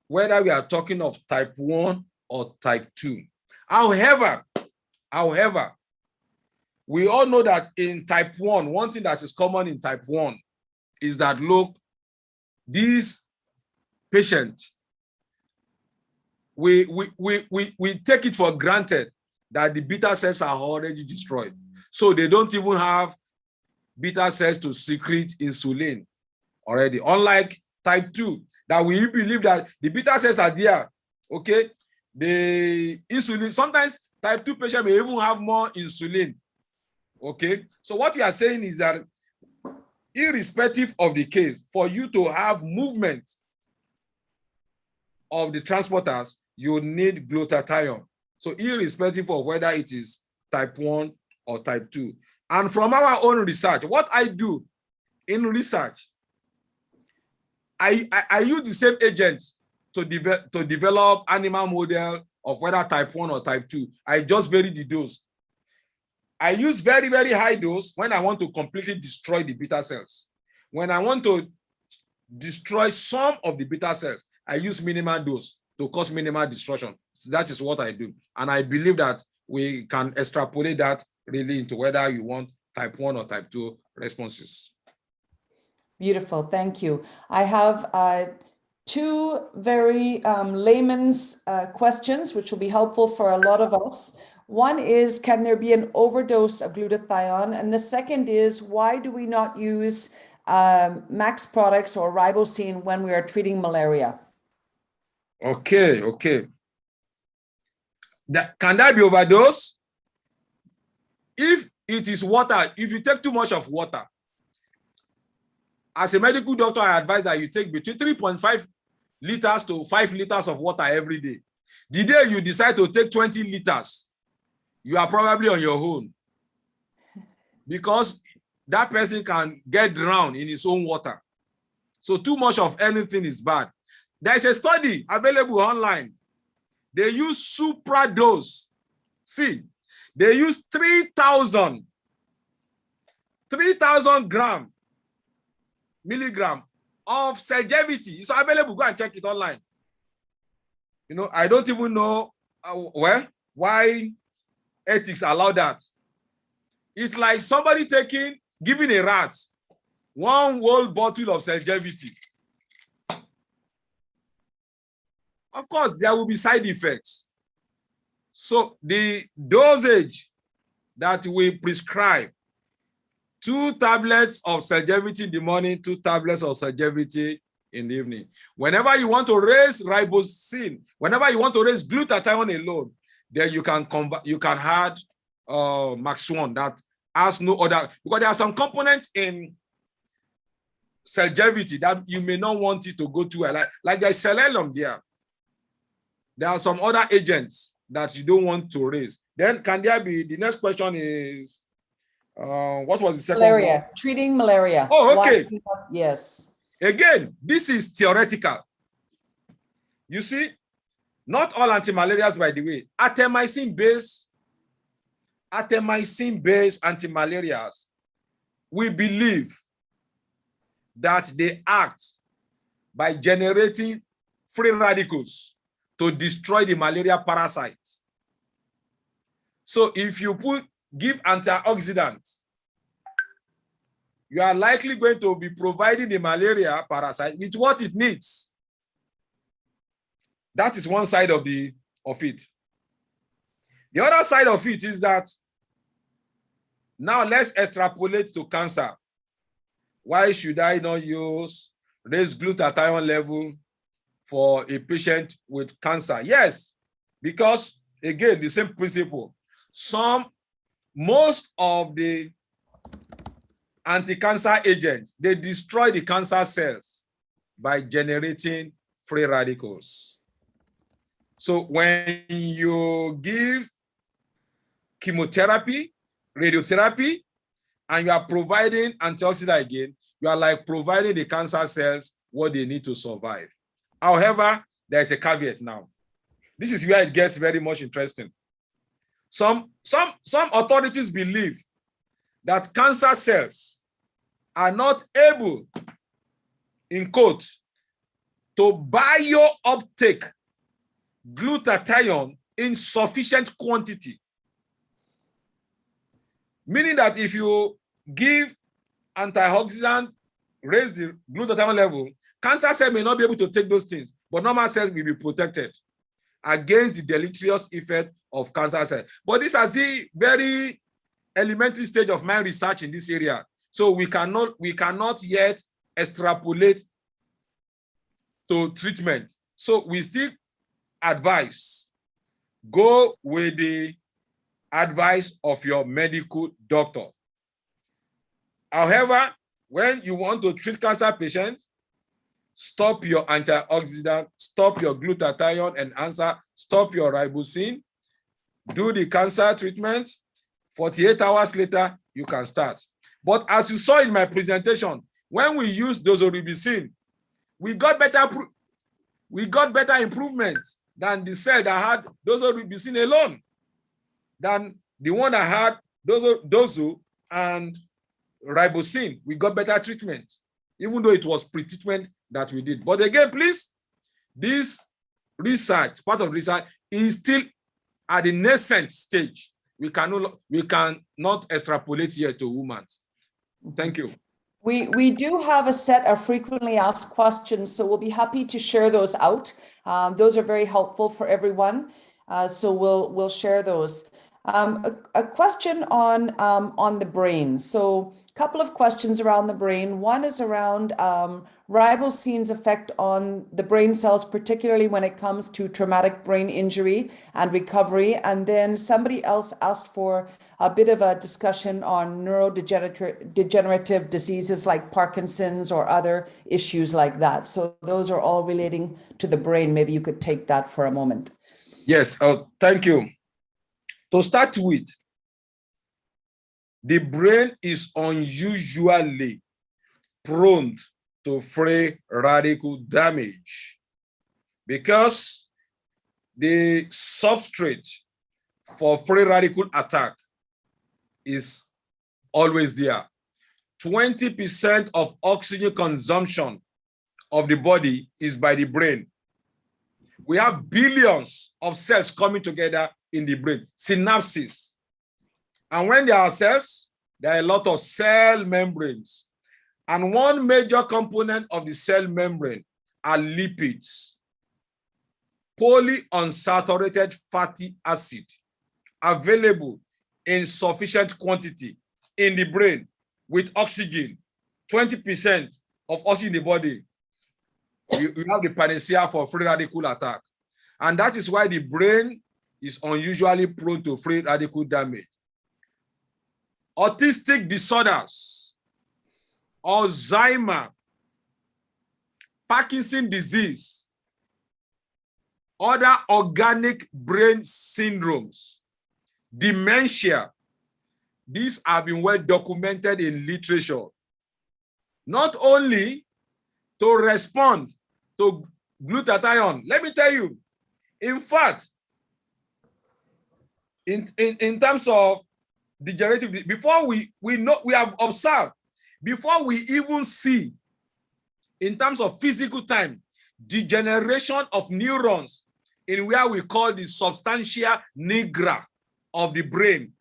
whether we are talking of type 1 or type 2. However, we all know that in type 1, one thing that is common in type 1 is that, look, these patients, we take it for granted that the beta cells are already destroyed. So they don't even have beta cells to secrete insulin already. Unlike type 2, that we believe that the beta cells are there, okay? The insulin, sometimes type 2 patients may even have more insulin, okay? So what we are saying is that irrespective of the case, for you to have movement of the transporters, you need glutathione. So irrespective of whether it is type 1 or type 2. And from our own research, what I do in research, I use the same agents to develop animal model of whether type 1 or type 2. I just vary the dose. I use very, very high dose when I want to completely destroy the beta cells. When I want to destroy some of the beta cells, I use minimal dose to cause minimal destruction. So that is what I do. And I believe that we can extrapolate that really into whether you want type 1 or type 2 responses. Beautiful, thank you. I have two very layman's questions, which will be helpful for a lot of us. One is, can there be an overdose of glutathione? And the second is, why do we not use max products or Riboceine when we are treating malaria? Okay. Can that be overdose? If it is water, if you take too much of water, as a medical doctor, I advise that you take between 3.5 liters to 5 liters of water every day. The day you decide to take 20 liters, you are probably on your own, because that person can get drowned in his own water. So too much of anything is bad. There is a study available online. They use supradose. See, they use 3,000 milligram of Selgevity. It's available. Go and check it online. You know, I don't even know why ethics allow that. It's like somebody giving a rat one whole bottle of Selgevity. Of course, there will be side effects. So the dosage that we prescribe, 2 tablets of Selgevity in the morning, 2 tablets of Selgevity in the evening. Whenever you want to raise Riboceine, whenever you want to raise glutathione alone, then you can add Max 1 that has no other, because there are some components in Selgevity that you may not want it to go to, like there's selenium there. There are some other agents that you don't want to raise. Then can there be, the next question is, what was the second Malaria, one? treating malaria. Oh, okay. Yes. Again, this is theoretical. You see, not all antimalarials, by the way, artemisinin-based antimalarials, we believe that they act by generating free radicals to destroy the malaria parasites. So if you give antioxidants, you are likely going to be providing the malaria parasite with what it needs. That is one side of it. The other side of it is that, now let's extrapolate to cancer. Why should I not use raised glutathione level for a patient with cancer? Yes, because again, the same principle. Most of the anti-cancer agents, they destroy the cancer cells by generating free radicals. So when you give chemotherapy, radiotherapy, and you are providing antioxidant again, you are like providing the cancer cells what they need to survive. However, there's a caveat now. This is where it gets very much interesting. Some authorities believe that cancer cells are not able, in quote, to bio-uptake glutathione in sufficient quantity. Meaning that if you give antioxidant, raise the glutathione level, cancer cells may not be able to take those things, but normal cells will be protected against the deleterious effect of cancer cells. But this is a very elementary stage of my research in this area. So we cannot yet extrapolate to treatment. So we still advise, go with the advice of your medical doctor. However, when you want to treat cancer patients, stop your antioxidant, stop your glutathione enhancer, stop your ribosine, do the cancer treatment. 48 hours later, you can start. But as you saw in my presentation, when we used dozorubicin, we got better improvement than the cell that had dozorubicin alone, than the one that had dozo and ribosine. We got better treatment, even though it was pre-treatment that we did. But again, please, this research, part of research, is still at the nascent stage. We cannot extrapolate here to humans. Thank you. We do have a set of frequently asked questions, so we'll be happy to share those out. Those are very helpful for everyone, so we'll share those. A question on the brain. So a couple of questions around the brain. One is around ribosine's effect on the brain cells, particularly when it comes to traumatic brain injury and recovery. And then somebody else asked for a bit of a discussion on neurodegenerative diseases like Parkinson's or other issues like that. So those are all relating to the brain. Maybe you could take that for a moment. Yes, thank you. To start with, the brain is unusually prone to free radical damage because the substrate for free radical attack is always there. 20% of oxygen consumption of the body is by the brain. We have billions of cells coming together in the brain, synapses. And when there are cells, there are a lot of cell membranes. And one major component of the cell membrane are lipids, polyunsaturated fatty acid, available in sufficient quantity in the brain with oxygen, 20% of oxygen in the body. You have the panacea for free radical attack. And that is why the brain is unusually prone to free radical damage. Autistic disorders, Alzheimer, Parkinson's disease, other organic brain syndromes, dementia, these have been well documented in literature. Not only to respond to glutathione, let me tell you, in fact, in terms of degenerative, before we have observed, before we even see, in terms of physical time, degeneration of neurons in where we call the substantia nigra of the brain,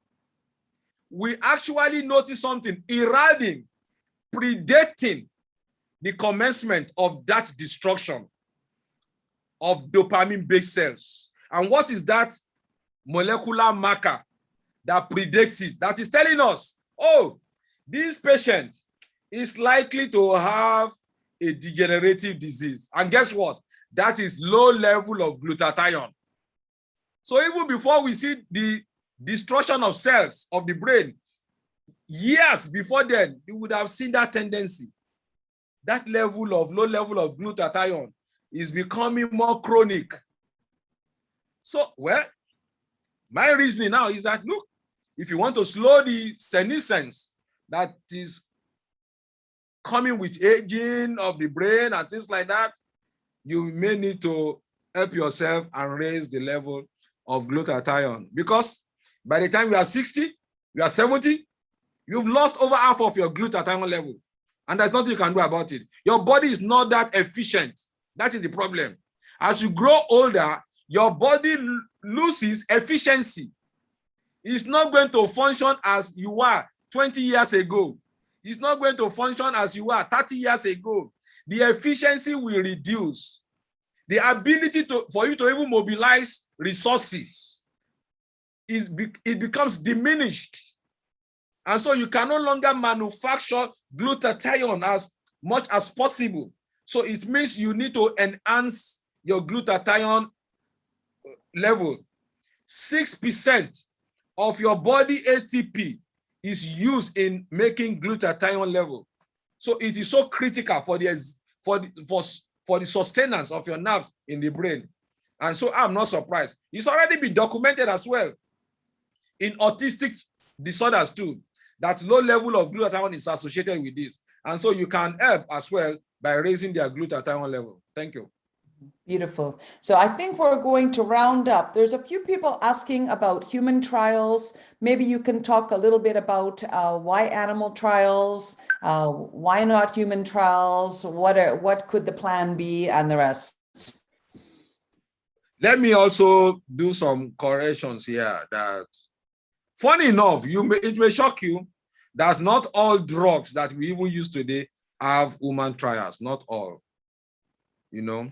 we actually notice something heralding, predating the commencement of that destruction of dopamine-based cells. And what is that molecular marker that predates it, that is telling us, oh, this patient is likely to have a degenerative disease? And guess what? That is low level of glutathione. So even before we see the destruction of cells of the brain, years before then, you would have seen that tendency. That level of low level of glutathione is becoming more chronic. So, well, my reasoning now is that, look, if you want to slow the senescence that is coming with aging of the brain and things like that, you may need to help yourself and raise the level of glutathione. Because by the time you are 60, you are 70, you've lost over half of your glutathione level. And there's nothing you can do about it. Your body is not that efficient That is the problem. As you grow older, your body loses efficiency. It's not going to function as you were 20 years ago. It's not going to function as you were 30 years ago. The efficiency will reduce. The ability for you to even mobilize resources it becomes diminished. And so you can no longer manufacture glutathione as much as possible. So it means you need to enhance your glutathione level. 6% of your body ATP is used in making glutathione level. So it is so critical for the sustenance of your nerves in the brain. And so I'm not surprised. It's already been documented as well in autistic disorders too, that low level of glutathione is associated with this. And so you can help as well by raising their glutathione level. Thank you. Beautiful. So I think we're going to round up. There's a few people asking about human trials. Maybe you can talk a little bit about why animal trials, why not human trials, what could the plan be, and the rest. Let me also do some corrections here. That, funny enough, it may shock you that not all drugs that we even use today have human trials. Not all, you know.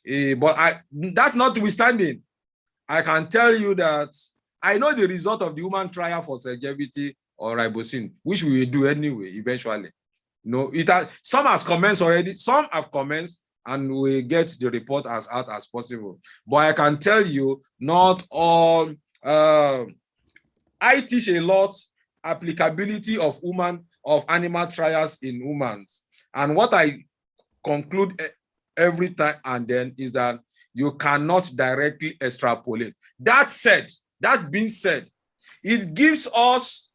But that notwithstanding, I can tell you that I know the result of the human trial for longevity or Riboceine, which we will do anyway, eventually. Some has commenced already, some have commenced, and we get the report as out as possible. But I can tell you, not all. I teach a lot applicability of animal trials in humans, and what I conclude every time and then is that you cannot directly extrapolate. That being said, it gives us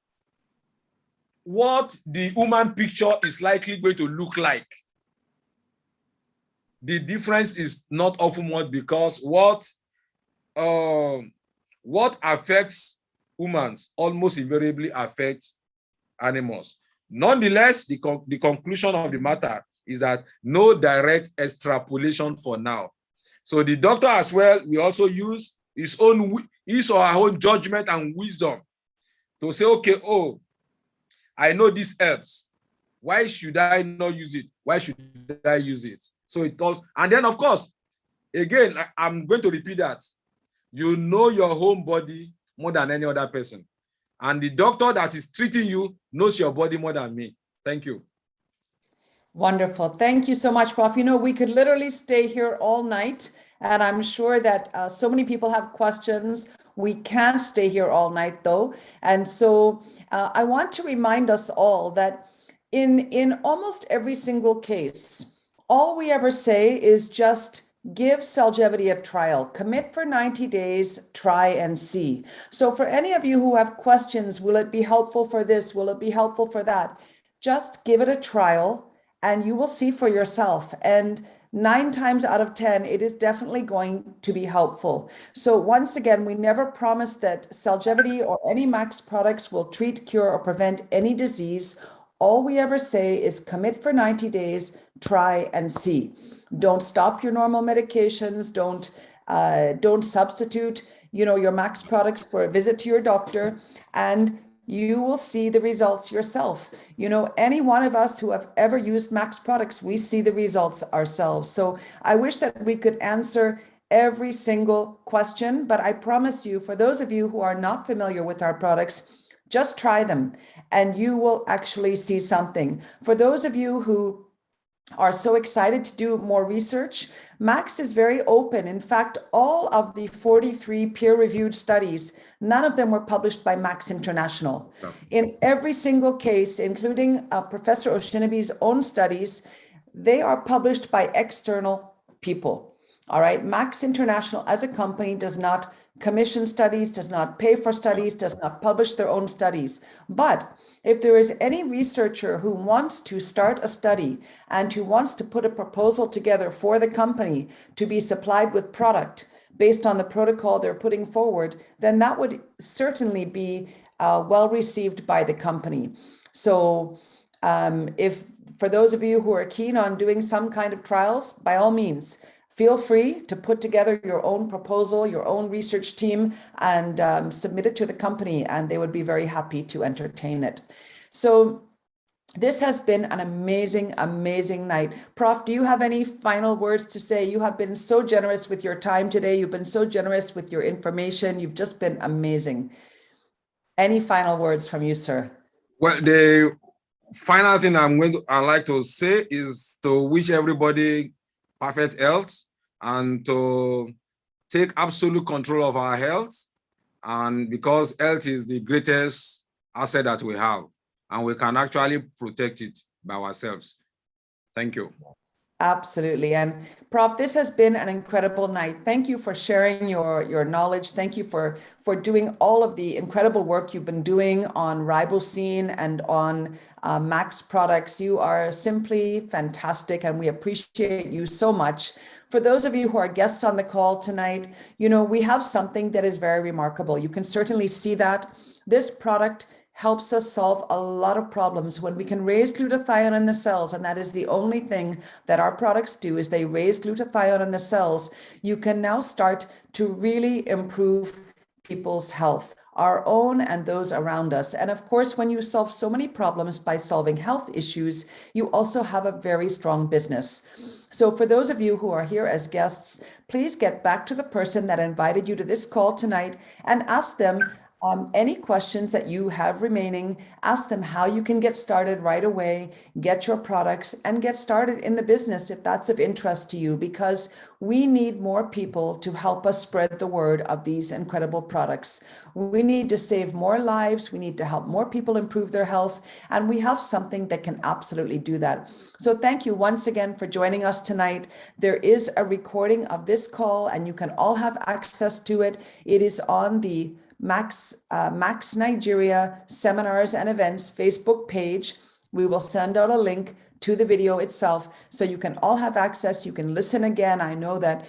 what the human picture is likely going to look like. The difference is not often much, because what affects humans almost invariably affects animals. Nonetheless, the conclusion of the matter is that no direct extrapolation for now. So the doctor as well, we also use his or her own judgment and wisdom to say, okay, oh, I know this helps. Why should I not use it? Why should I use it? So it all, and then of course, again, I'm going to repeat that. You know your home body more than any other person. And the doctor that is treating you knows your body more than me. Thank you. Wonderful. Thank you so much, Prof. We could literally stay here all night, and I'm sure that so many people have questions. We can't stay here all night, though. And so I want to remind us all that in almost every single case, all we ever say is just give Cellgevity a trial. Commit for 90 days, try and see. So for any of you who have questions, will it be helpful for this? Will it be helpful for that? Just give it a trial, and you will see for yourself. And 9 times out of 10, it is definitely going to be helpful. So once again, we never promise that Cellgevity or any Max products will treat, cure, or prevent any disease. All we ever say is commit for 90 days, try and see. Don't stop your normal medications. Don't substitute, your Max products for a visit to your doctor, and you will see the results yourself. Any one of us who have ever used Max products, we see the results ourselves. So I wish that we could answer every single question, but I promise you, for those of you who are not familiar with our products, just try them and you will actually see something. For those of you who are so excited to do more research, Max is very open. In fact, all of the 43 peer-reviewed studies, none of them were published by Max International. No. In every single case, including Professor Osinubi's own studies, they are published by external people. All right, Max International as a company does not commission studies, does not pay for studies, does not publish their own studies. But if there is any researcher who wants to start a study and who wants to put a proposal together for the company to be supplied with product based on the protocol they're putting forward, then that would certainly be well received by the company. So if for those of you who are keen on doing some kind of trials, by all means, feel free to put together your own proposal, your own research team, and submit it to the company, and they would be very happy to entertain it. So this has been an amazing, amazing night. Prof, do you have any final words to say? You have been so generous with your time today. You've been so generous with your information. You've just been amazing. Any final words from you, sir? Well, the final thing I'd like to say is to wish everybody perfect health and to take absolute control of our health. And because health is the greatest asset that we have, and we can actually protect it by ourselves. Thank you. Absolutely. And Prof, this has been an incredible night. Thank you for sharing your knowledge. Thank you for doing all of the incredible work you've been doing on Riboceine and on Max products. You are simply fantastic, and we appreciate you so much. For those of you who are guests on the call tonight, you know, we have something that is very remarkable. You can certainly see that this product helps us solve a lot of problems when we can raise glutathione in the cells, and that is the only thing that our products do, is they raise glutathione in the cells. You can now start to really improve people's health, our own and those around us. And of course, when you solve so many problems by solving health issues, you also have a very strong business. So for those of you who are here as guests, please get back to the person that invited you to this call tonight and ask them any questions that you have remaining. Ask them how you can get started right away, get your products, and get started in the business if that's of interest to you, because we need more people to help us spread the word of these incredible products. We need to save more lives. We need to help more people improve their health, and we have something that can absolutely do that. So thank you once again for joining us tonight. There is a recording of this call, and you can all have access to it. It is on the Max Nigeria Seminars and Events Facebook page. We will send out a link to the video itself so you can all have access. You can listen again. I know that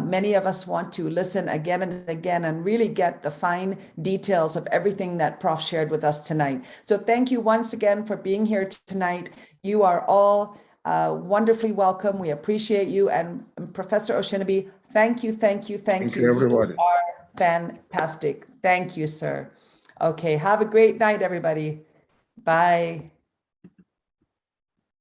many of us want to listen again and again and really get the fine details of everything that Prof shared with us tonight. So thank you once again for being here tonight. You are all wonderfully welcome. We appreciate you. And Professor Osinubi, thank you. Thank you, everybody. You are fantastic. Thank you, sir. Okay, have a great night, everybody. Bye.